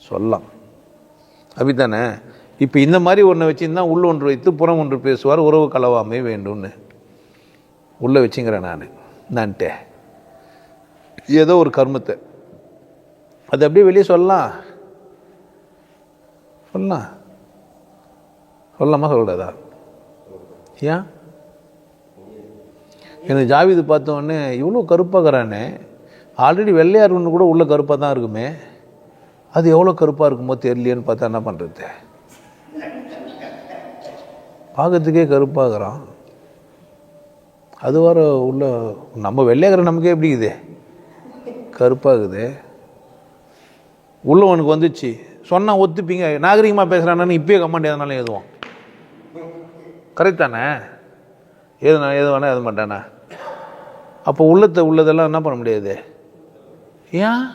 சொல்லலாம். அப்படித்தானே? இப்போ இந்த மாதிரி ஒன்று வச்சுருந்தா உள்ள ஒன்று வைத்து புறம் ஒன்று பேசுவார், உறவு கலவாமை வேண்டும்னு உள்ளே வச்சுங்கிறேன் நான்ட்டே ஏதோ ஒரு கர்மத்தை அது அப்படியே வெளியே சொல்லலாமா சொல்லக்கூடாதா? ஏன் எனக்கு ஜாவிது பார்த்தோன்னே இவ்வளோ கருப்பாகிறானே, ஆல்ரெடி வெள்ளையார் ஒன்று கூட உள்ள கருப்பாக தான் இருக்குமே, அது எவ்வளோ கருப்பாக இருக்குமோ தெரியலையேன்னு பார்த்தா என்ன பண்ணுறது? பார்க்கறதுக்கே கருப்பாகிறான். அது வர உள்ள நம்ம வெள்ளையாகிற நமக்கே எப்படி இது கருப்பாகுது. உள்ளவனுக்கு வந்துச்சு சொன்னால் ஒத்துப்பீங்க, நாகரிகமாக பேசுகிறான்னு இப்பயே கமாண்ட் எதனாலும் எழுதுவான். கரெக்ட் தானே? எது வேணா எழுத மாட்டானா? அப்போ உள்ளதெல்லாம் என்ன பண்ண முடியாது? ஏன்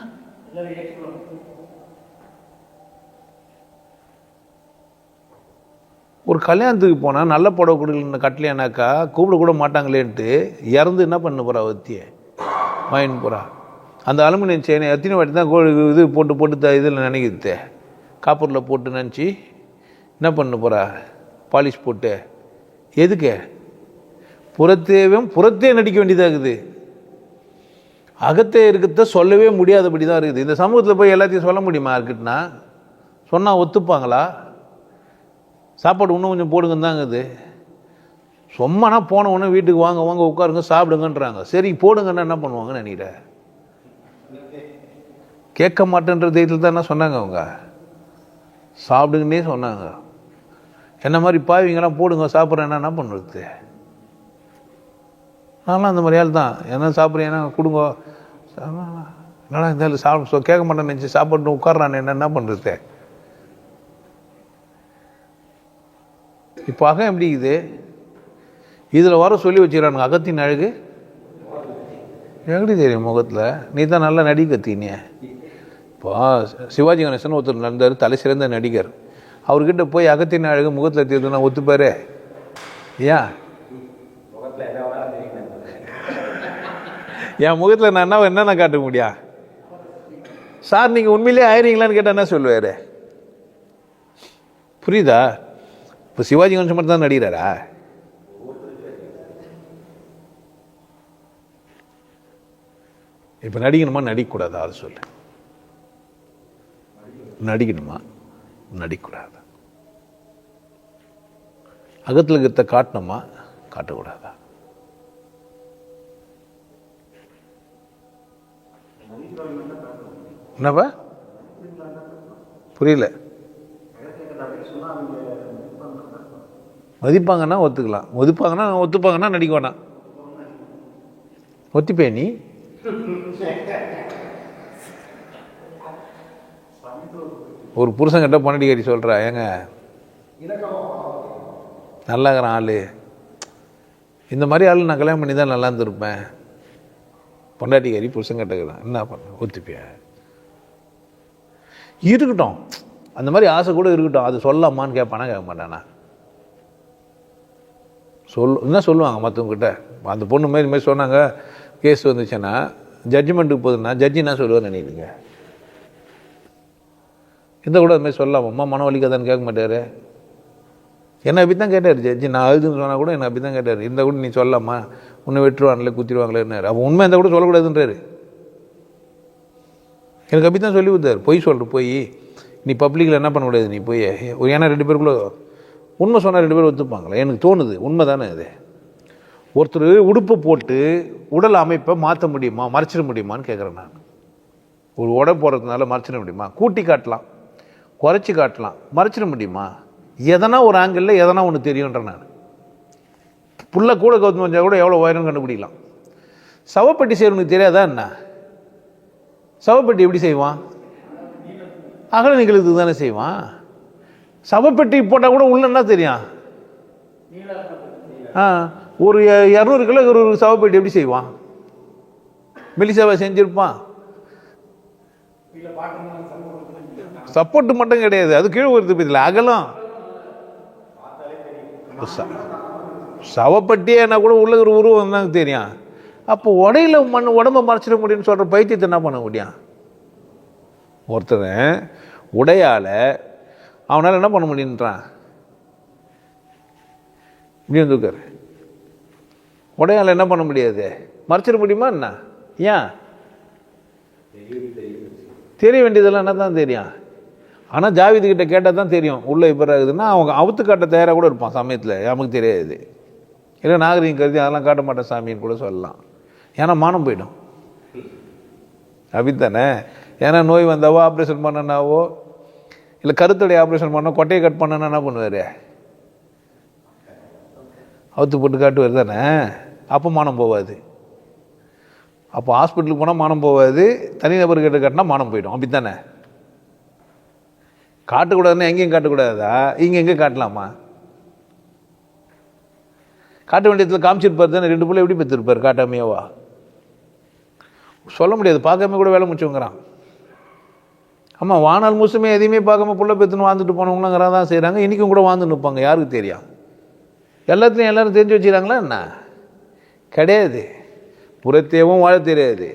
ஒரு கல்யாணத்துக்கு போனால் நல்ல புடவை கொடுக்கல கட்டலையானாக்கா கூப்பிட கூட மாட்டாங்களேன்ட்டு இறந்து என்ன பண்ண போகிறா ஒத்திய வாங்கின்னு போகிறா. அந்த அலுமினியம் செயினை எத்தனை வாட்டி தான் இது போட்டு இதில் நினைக்கிறது, காப்பரில் போட்டு நினச்சி என்ன பண்ண போகிறா, பாலிஷ் போட்டு. எதுக்கு? புறத்தே நடிக்க வேண்டியதாகுது. அகத்தே இருக்கிறத சொல்லவே முடியாதபடி தான் இருக்குது. இந்த சமூகத்தில் போய் எல்லாத்தையும் சொல்ல முடியுமா? இருக்குன்னா சொன்னால் ஒத்துப்பாங்களா? சாப்பாடு இன்னும் கொஞ்சம் போடுங்கன்னு தாங்குது. சும்மானா போன உடனே வீட்டுக்கு வாங்க உட்காருங்க சாப்பிடுங்கன்றாங்க. சரி போடுங்கன்னா என்ன பண்ணுவாங்கன்னு நினைக்கிறேன். கேட்க மாட்டேன்ற தைரியத்தில் தான் என்ன சொன்னாங்க, அவங்க சாப்பிடுங்கன்னே சொன்னாங்க. என்ன மாதிரி பாவிங்கெல்லாம் போடுங்க சாப்பிட்றேன்னா என்ன பண்ணுறது? நான்லாம் அந்த மாதிரி ஆள் தான். என்ன சாப்பிட்றேன்னா கொடுங்க, என்னடா இருந்தாலும் கேட்க மாட்டேன்னு நினச்சி சாப்பிட்டு உட்கார்றான், என்ன பண்ணுறது? இப்போ அகம் எப்படி இது? இதில் வர சொல்லி வச்சுக்கிறானுங்க அகத்தின் அழகு எப்படி தெரியும் முகத்தில்? நீ தான் நல்லா நடிகத்தீனே. இப்போ சிவாஜி கணேசன் ஒருத்தர் நடந்தார், தலை சிறந்த நடிகர். அவர்கிட்ட போய் அகத்தின் அழகு முகத்தில் தெரியுதுன்னா ஒத்துப்பாரு? ஏன் என் முகத்தில் நான் என்னென்ன காட்ட முடியா? சார் நீங்கள் உண்மையிலேயே ஆயிரீங்களான்னு கேட்டால் என்ன சொல்லுவார்? புரியுதா? இப்போ சிவாஜி கணேசன் மட்டும் தான் நடிகிறாரா? இப்போ நடிக்கணுமா நடிக்கக்கூடாதா? அது சொல்லு. நடிக்கணுமா நடிக்கக்கூடாதா? அகத்தில் இருக்கிறத காட்டணுமா காட்டக்கூடாதா? என்னப்பா புரியல? மதிப்பாங்கன்னா ஒத்துக்கலாம், ஒத்துப்பாங்கன்னா நடிக்க வேணாம். ஒத்திப்பே நீ? ஒரு புருஷங்கிட்ட பொண்டாட்டி கட்டி சொல்கிறா, ஏங்க நல்லாங்கிறான் ஆள், இந்த மாதிரி ஆள் நான் கல்யாணம் பண்ணி தான் நல்லா இருந்திருப்பேன். பொண்டாட்டி கறி புருஷங்கிட்டக்குதான் என்ன பண்ண ஒத்துப்பியா? இருக்கட்டும், அந்த மாதிரி ஆசை கூட இருக்கட்டும். அது சொல்லலாமான்னு கேட்பானா கேட்க மாட்டானா? என்ன சொல்லுவாங்க மற்றவங்ககிட்ட? அந்த பொண்ணு மாதிரி சொன்னாங்க, கேஸ் வந்துச்சுன்னா ஜட்ஜ்மெண்ட்டுக்கு போகுதுன்னா ஜட்ஜி என்ன சொல்லுவார் நினைக்கிறீங்க? இந்த கூட அது மாதிரி சொல்லலாமா? மன வலிக்காதான்னு கேட்க மாட்டார். என்னை அப்படி தான் கேட்டார் ஜட்ஜி. நான் அழுதுன்னு சொன்னால் கூட என்னை அப்படி தான் கேட்டார். இந்த கூட நீ சொல்லலாமா, உன்னை வெட்டுருவாங்களே குத்திடுவாங்களேன்னாரு. அப்போ உண்மை இந்த கூட சொல்லக்கூடாதுன்றாரு. எனக்கு அப்படி தான் சொல்லி கொடுத்தாரு. பொய் சொல்கிற போய் நீ பப்ளிக்கில் என்ன பண்ணக்கூடாது, நீ போய். ஏன்னா 2 பேருக்குள்ள உண்மை சொன்னால் 2 பேர் ஒத்துப்பாங்களே? எனக்கு தோணுது உண்மை தானே அது. ஒருத்தர் உடுப்பை போட்டு உடல் அமைப்பை மாற்ற முடியுமா, மறைச்சிட முடியுமான்னு கேட்குறேன் நான். ஒரு உடை போடுறதுனால மறைச்சிட முடியுமா? கூட்டி காட்டலாம், குறைச்சி காட்டலாம், மறைச்சிட முடியுமா? எதனா ஒரு ஆங்கிளில் எதனா ஒன்று தெரியுன்ற நான். புள்ள கூட கவுத்து வந்தால் கூட எவ்வளோ உயரம் கண்டுபிடிக்கலாம். சவப்பெட்டி செய்யறவனுக்கு தெரியாதா என்ன? சவப்பெட்டி எப்படி செய்வான்? அகல நிகழ்த்துக்கு தானே செய்வான். சவப்பெட்டி போட்டால் கூட உள்ள என்ன தெரியும்? ஒரு 200 கிலோ ஒரு சவப்பெட்டி எப்படி செய்வான்? மெலிசாவை செஞ்சிருப்பான். சப்போர்ட் மட்டும் கிடையாது, அது கீழே வருது பத்தில அகலம். சவப்பட்டியே என்ன கூட உள்ள ஒரு உருவம் தான் தெரியும். அப்போ உடையில உடம்ப மறைச்சிட முடியும்னு சொல்ற பைத்தியத்தை என்ன பண்ண முடியும்? ஒருத்தர் உடையால அவனால என்ன பண்ண முடியுன்றான்? இப்படி வந்துருக்காரு. உடையால என்ன பண்ண முடியாது? மறைச்சிட முடியுமா என்ன? ஏன் தெரிய வேண்டியதெல்லாம் என்ன தான் தெரியும். ஆனால் ஜாவிது கிட்ட கேட்டால் தான் தெரியும் உள்ள இப்போ இருக்குதுன்னா. அவங்க அவுத்து காட்ட தயாராக கூட இருப்பான் சமயத்தில், நமக்கு தெரியாது. இல்லை நாகரிகம் கருதி அதெல்லாம் காட்ட மாட்டேன் சாமின்னு கூட சொல்லலாம். ஏன்னா மானம் போயிடும். அப்படித்தானே? ஏன்னா நோய் வந்தாவோ ஆப்ரேஷன் பண்ணனாவோ இல்லை கருத்தடை ஆப்ரேஷன் பண்ண கொட்டையை கட் பண்ணனா என்ன பண்ணுவார்? அவுத்து போட்டு காட்டுவார் தானே. அப்போ மானம் போவாது. அப்போ ஹாஸ்பிட்டலுக்கு போனால் மானம் போவாது, தனிநபர் கிட்ட காட்டினா மானம் போயிடும். அப்படித்தானே? காட்டக்கூடாதுன்னா எங்கேயும் காட்டக்கூடாதா? இங்கே எங்கே காட்டலாமா? காட்ட வேண்டியதில் காமிச்சிருப்பார் தானே. 2 பிள்ளை எப்படி பெற்றிருப்பார் காட்டாமையாவா? சொல்ல முடியாது. பார்க்காம கூட வேலை முடிச்சவங்கிறான். ஆமாம், வானால் மூசுமே எதையுமே பார்க்காம புள்ள பெற்றுன்னு வாழ்ந்துட்டு போனவங்களாம் தான் செய்கிறாங்க. இன்றைக்கும் கூட வாழ்ந்து நிற்பாங்க. யாருக்கு தெரியும்? எல்லாத்துலேயும் எல்லோரும் தெரிஞ்சு வச்சுக்கிறாங்களா என்ன? கிடையாது. புறத்தேவும் வாழ தெரியாது,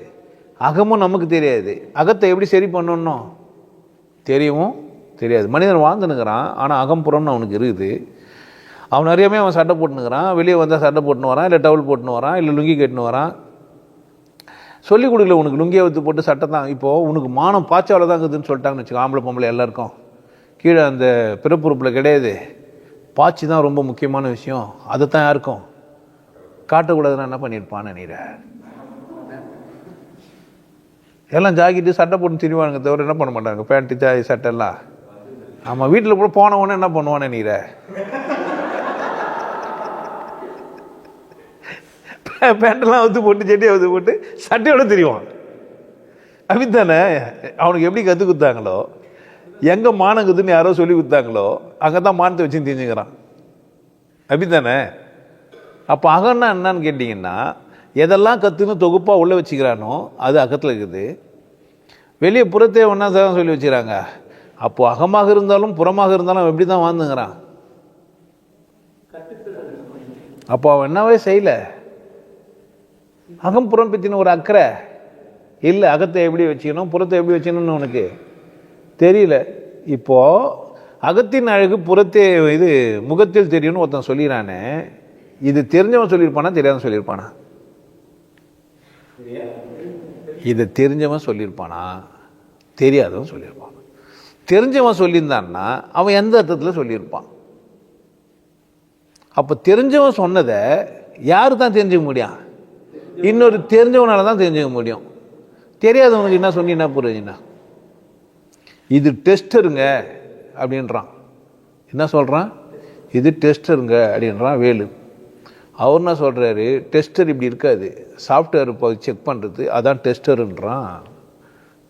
அகமும் நமக்கு தெரியாது. அகத்தை எப்படி சரி பண்ணணும் தெரியவும் தெரியாது. மனிதன் வாழ்ந்துனுக்கிறான், ஆனால் அகம்புறம்னு அவனுக்கு இருக்குது. அவன் அறியாமே அவன் சட்டை போட்டுனுக்கிறான். வெளியே வந்தால் சட்டை போட்டுன்னு வரான், இல்லை டவுல் போட்டுன்னு வரான், இல்லை லுங்கி கட்டுன்னு வரான். சொல்லிக் கொடுக்கல உனக்கு லுங்கியை ஊற்றி போட்டு சட்டை தான். இப்போது உனக்கு மானம் பாய்ச்சாவில் தான் இருக்குதுன்னு சொல்லிட்டாங்கன்னு வச்சுக்கோ. ஆம்பளை பொம்பளை எல்லாருக்கும் கீழே அந்த பிறப்புறுப்பில் கிடையாது. பாய்ச்சி தான் ரொம்ப முக்கியமான விஷயம். அதை தான் யாருக்கும் காட்டக்கூடாதுன்னா என்ன பண்ணியிருப்பான்னு நீர எல்லாம் ஜாக்கெட்டு சட்டை போட்டு திரிவானுங்க தவிர என்ன பண்ண மாட்டாங்க. பேண்ட்டு ஜாய் சட்டெல்லாம். ஆமாம், வீட்டில் கூட போனவொன்னே என்ன பண்ணுவானே நீர பேண்டெல்லாம் அவுத்து போட்டு செட்டியை அவுத்து போட்டு சட்டையோட தெரிவான். அப்படித்தானே? அவனுக்கு எப்படி கற்றுக் கொடுத்தாங்களோ, எங்கே மானங்குதுன்னு யாரோ சொல்லி கொடுத்தாங்களோ அங்கே தான் மானத்தை வச்சுன்னு தெரிஞ்சுக்கிறான். அப்படித்தானே? அப்போ அகம்னா என்னன்னு கேட்டிங்கன்னா, எதெல்லாம் கற்றுன்னு தொகுப்பாக உள்ளே வச்சுக்கிறானோ அது அகத்தில் இருக்குது. வெளியே புறத்தே ஒன்றா தான் சொல்லி வச்சுக்கிறாங்க. அப்போது அகமாக இருந்தாலும் புறமாக இருந்தாலும் அவன் எப்படி தான் வாழ்ந்துங்கிறான். அப்போ அவன் என்னவே செய்யலை. அகம் புறம் பற்றின ஒரு அக்கறை இல்லை. அகத்தை எப்படி வச்சுக்கணும், புறத்தை எப்படி வச்சுக்கணும்னு உனக்கு தெரியல. இப்போது அகத்தின் அழகு புறத்தே இது முகத்தில் தெரியும்னு ஒருத்தன் சொல்லிடுறானே, இது தெரிஞ்சவன் சொல்லியிருப்பானா தெரியாதவன் சொல்லியிருப்பானா? இதை தெரிஞ்சவன் சொல்லியிருப்பானா தெரியாதவன் சொல்லியிருப்பான்? தெரிஞ்சவன் சொல்லியிருந்தான்னா அவன் எந்த அர்த்தத்தில் சொல்லியிருப்பான்? அப்போ தெரிஞ்சவன் சொன்னதை யாரு தான் தெரிஞ்சுக்க முடியும்? இன்னொரு தெரிஞ்சவனால தான் தெரிஞ்சுக்க முடியும். தெரியாதவனுக்கு என்ன சொல்லி என்ன புரியுதுன்னா, இது டெஸ்டருங்க அப்படின்றான். என்ன சொல்கிறான்? இது டெஸ்டருங்க அப்படின்றான் வேலு. அவர் என்ன சொல்கிறாரு? டெஸ்டர் இப்படி இருக்காது, சாஃப்ட்வேர் இப்போ செக் பண்ணுறது, அதான் டெஸ்டருன்றான்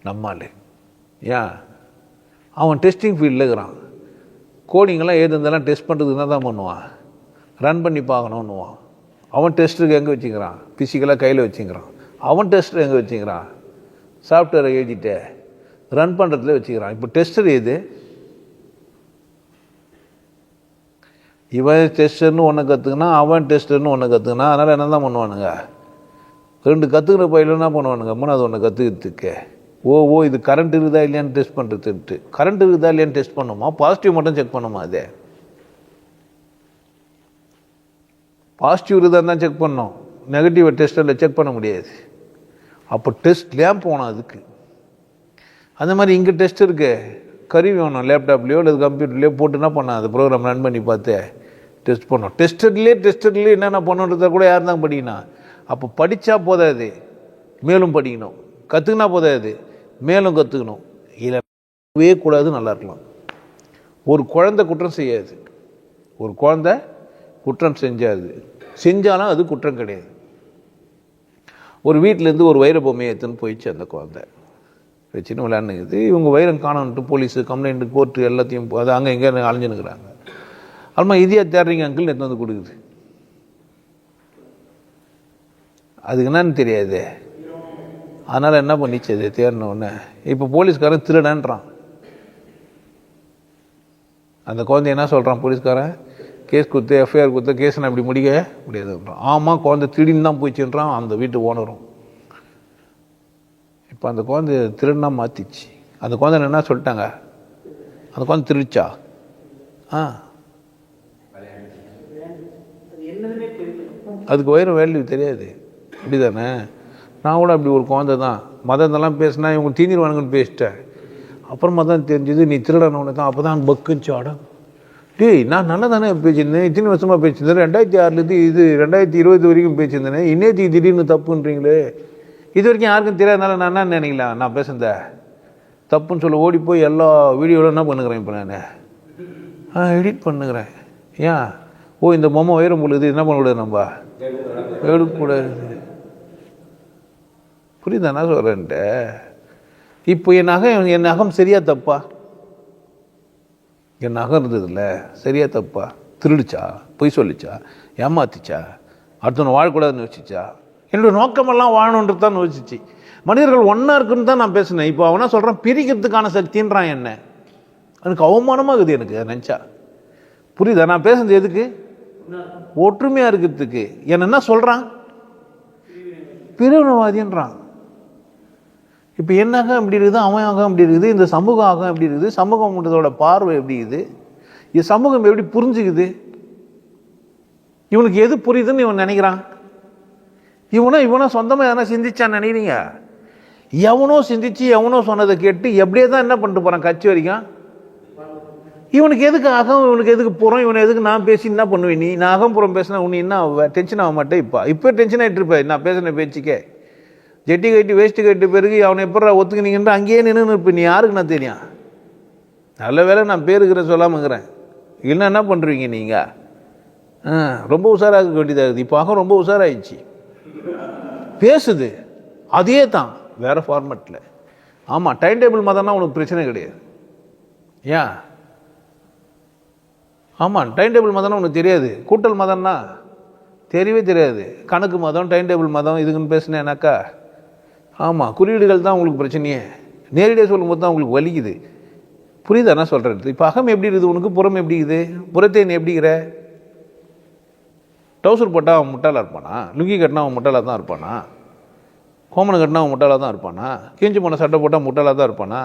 நம்மால். ஏன்? அவன் டெஸ்டிங் ஃபீல்டில் இருக்கிறான். கோடிங்கெல்லாம் ஏது இருந்தாலும் டெஸ்ட் பண்ணுறதுக்கு தான் பண்ணுவான், ரன் பண்ணி பார்க்கணுன்னுவான். அவன் டெஸ்டருக்கு எங்கே வச்சுக்கிறான்? ஃபிசிக்கலாக கையில் வச்சுக்கிறான். அவன் டெஸ்டர் எங்கே வச்சுக்கிறான்? சாஃப்ட்வேரை எழுதிட்டு ரன் பண்ணுறதுல வச்சுக்கிறான். இப்போ டெஸ்டர் எது? இவன் டெஸ்டர்னு ஒன்று கற்றுக்கினா, அவன் டெஸ்டர்னு ஒன்று கற்றுக்கினா. அதனால் என்ன தான் பண்ணுவானுங்க? 2 கற்றுக்கிற பயில என்ன பண்ணுவானுங்க? 3வது ஒன்று கற்றுக்கிறதுக்கு இது கரண்ட் இருக்குதா இல்லையான்னு டெஸ்ட் பண்ணுறதுன்ட்டு. கரண்ட் இருக்குதா இல்லையான்னு டெஸ்ட் பண்ணுமா? பாசிட்டிவ் மட்டும் செக் பண்ணுமா? அதே பாசிட்டிவ் இருந்தால் தான் செக் பண்ணோம், நெகட்டிவ் டெஸ்ட்டில் செக் பண்ண முடியாது. அப்போ டெஸ்ட்லேயே போனோம் அதுக்கு. அந்த மாதிரி இங்கே டெஸ்ட் இருக்கு, கருவி வேணும். லேப்டாப்லேயோ இல்லை கம்ப்யூட்டர்லேயோ போட்டு என்ன பண்ண அது ப்ரோக்ராம் ரன் பண்ணி பார்த்து டெஸ்ட் பண்ணோம். டெஸ்டர்லேயே என்னென்ன பண்ணுன்றத கூட யார் தான் படிக்கணும்? அப்போ படித்தா போதாது, மேலும் படிக்கணும். கற்றுக்கினா போதாது, மேலும் கற்றுக்கணும். இல்லவே கூடாது. நல்லா இருக்கலாம். ஒரு குழந்தை குற்றம் செய்யாது. ஒரு குழந்தை குற்றம் செஞ்சாலும் அது குற்றம் கிடையாது. ஒரு வீட்டிலேருந்து ஒரு வைர பொம்மையை எடுத்துன்னு போயிடுச்சு அந்த குழந்தை, வச்சுன்னு விளையாண்டுக்குது. இவங்க வைரம் காணோன்ட்டு போலீஸு கம்ப்ளைண்ட்டு கோர்ட்டு எல்லாத்தையும் அது அங்கே எங்கே அலைஞ்சுன்னுக்குறாங்க. அம்மா இதையா தேடுறீங்க அங்கிள் எடுத்து வந்து கொடுக்குது. அதுக்கு என்னன்னு தெரியாது. அதனால் என்ன பண்ணிச்சு அது தேடின உடனே இப்போ போலீஸ்காரன் திருடன்றான். அந்த குழந்தை என்ன சொல்கிறான் போலீஸ்காரன், கேஸ் கொடுத்து எஃப்ஐஆர் கொடுத்து கேஸ் நான் இப்படி முடிக்க முடியாதுன்றான். ஆமாம் குழந்தை திருடின்னு தான் போயிடுச்சுன்றான் அந்த வீட்டு ஓனரும். இப்போ அந்த குழந்தை திருடனா மாற்றிச்சு. அந்த குழந்தை என்ன சொல்லிட்டாங்க, அந்த குழந்தை திருடிச்சா? அதுக்கு வைர வேல்யூ தெரியாது, அப்படி தானே? நான் கூட அப்படி ஒரு குழந்தை தான். மதத்தெல்லாம் பேசினா இவங்க தீனிடுவானுங்கன்னு பேசிட்டேன். அப்புறமா தான் தெரிஞ்சது நீ திருடனவனு தான். அப்போ தான் பக்குன்னு ஆடம். டேய் நான் நல்லா தானே பேசியிருந்தேன், இத்தனை வருஷமாக பேசியிருந்தேன், 2006 இது 2020 வரைக்கும் பேசியிருந்தேனே, இன்னேத்தி திடீர்னு தப்புன்றீங்களே. இது வரைக்கும் யாருக்கும் தெரியாதனால நான் என்ன நினைக்கலாம், நான் பேசுனத தப்புன்னு சொல்ல ஓடி போய் எல்லா வீடியோவில் என்ன பண்ணுகிறேன் இப்போ நான் எடிட் பண்ணுகிறேன். ஏன் இந்த பொம்மை வைரம் பொழுது என்ன பண்ணக்கூடாது, நம்ம எடுக்கக்கூடாது. புரியுதா என்ன சொல்கிறேன்ட்ட? இப்போ என் நகம் சரியா தப்பா? என் நகம் இருந்ததில்ல, சரியா தப்பா? திருடிச்சா, பொய் சொல்லிச்சா, ஏமாத்திச்சா, அடுத்தவனை வாழக்கூடாதுன்னு யோசிச்சா? என்னுடைய நோக்கமெல்லாம் வாழணுன்றது தான் யோசிச்சு. மனிதர்கள் ஒன்றா இருக்குன்னு தான் நான் பேசினேன். இப்போ அவனா சொல்கிறான் பிரிக்கிறதுக்கான சக்தின்றான் என்ன. எனக்கு அவமானமாகுது எனக்கு நினச்சா. புரியுதா நான் பேசுனது எதுக்கு? ஒற்றுமையாக இருக்கிறதுக்கு. என்ன சொல்கிறான், பிரிவினவாதின்றான். இப்போ என்னாக எப்படி இருக்குது, அவன் ஆக எப்படி இருக்குது, இந்த சமூகம் ஆக எப்படி இருக்குது, சமூகம்ன்றதோட பார்வை எப்படி இருக்குது, இது சமூகம் எப்படி புரிஞ்சுக்குது, இவனுக்கு எது புரியுதுன்னு இவன் நினைக்கிறான். இவனோ சொந்தமாக எதனா சிந்திச்சான்னு நினைக்கிறீங்க? எவனோ சிந்திச்சு எவனோ சொன்னதை கேட்டு எப்படியே தான் என்ன பண்ணிட்டு போகிறான் கட்சி வரைக்கும். இவனுக்கு எதுக்கு அகம், இவனுக்கு எதுக்கு புறம், இவனை எதுக்கு நான் பேசி என்ன பண்ணுவேன் நீ? நான் அகம்புறம் பேசினா உன்னை என்ன டென்ஷன் ஆக மாட்டேன். இப்போ டென்ஷன் ஆகிட்டு இருப்பேன் நான் பேசின பேச்சுக்கே. ஜெட்டி கட்டி வேஸ்ட்டு கட்டி பிறகு அவனை எப்படா ஒத்துக்கினீங்கன்ற அங்கேயே நின்று இருப்பேன். நீ யாருக்கு நான் தெரியும்? நல்ல வேலை நான் பேருக்கிற சொல்லாமங்கிறேன். இல்லைன்னா என்ன பண்ணுறீங்க நீங்கள்? ரொம்ப உஷாராக வேண்டியதாக இருக்குது. இப்போ அகம் ரொம்ப உஷாராகிடுச்சு, பேசுது அதே தான் வேறு ஃபார்மேட்டில். ஆமாம் டைம் டேபிள் மதம்னா உனக்கு பிரச்சனை கிடையாது. ஏன்? ஆமாம் டைம் டேபிள் மதம்னா உனக்கு தெரியாது. கூட்டல் மதம்னா தெரியவே தெரியாது. கணக்கு மதம் டைம் டேபிள் மதம் இதுக்குன்னு பேசினேனாக்கா ஆமாம் குறியீடுகள் தான் உங்களுக்கு பிரச்சனையே. நேரடியாக சொல்லும்போது தான் உங்களுக்கு வலிக்குது. புரியுதா என்ன சொல்கிறது? இப்போ அகம் எப்படி இருக்குது உனக்கு, புறம் எப்படி இருக்குது? புறத்தை நீ எப்படிங்கிற? டவுசர் போட்டால் அவன் முட்டாளாக இருப்பானா? லுங்கி கட்டினா அவன் முட்டாளாக தான் இருப்பானா? கோமனை கட்டினா அவன் முட்டாளாக தான் இருப்பானா? கீஞ்சி போன சட்டை போட்டால் முட்டாளாக தான் இருப்பானா?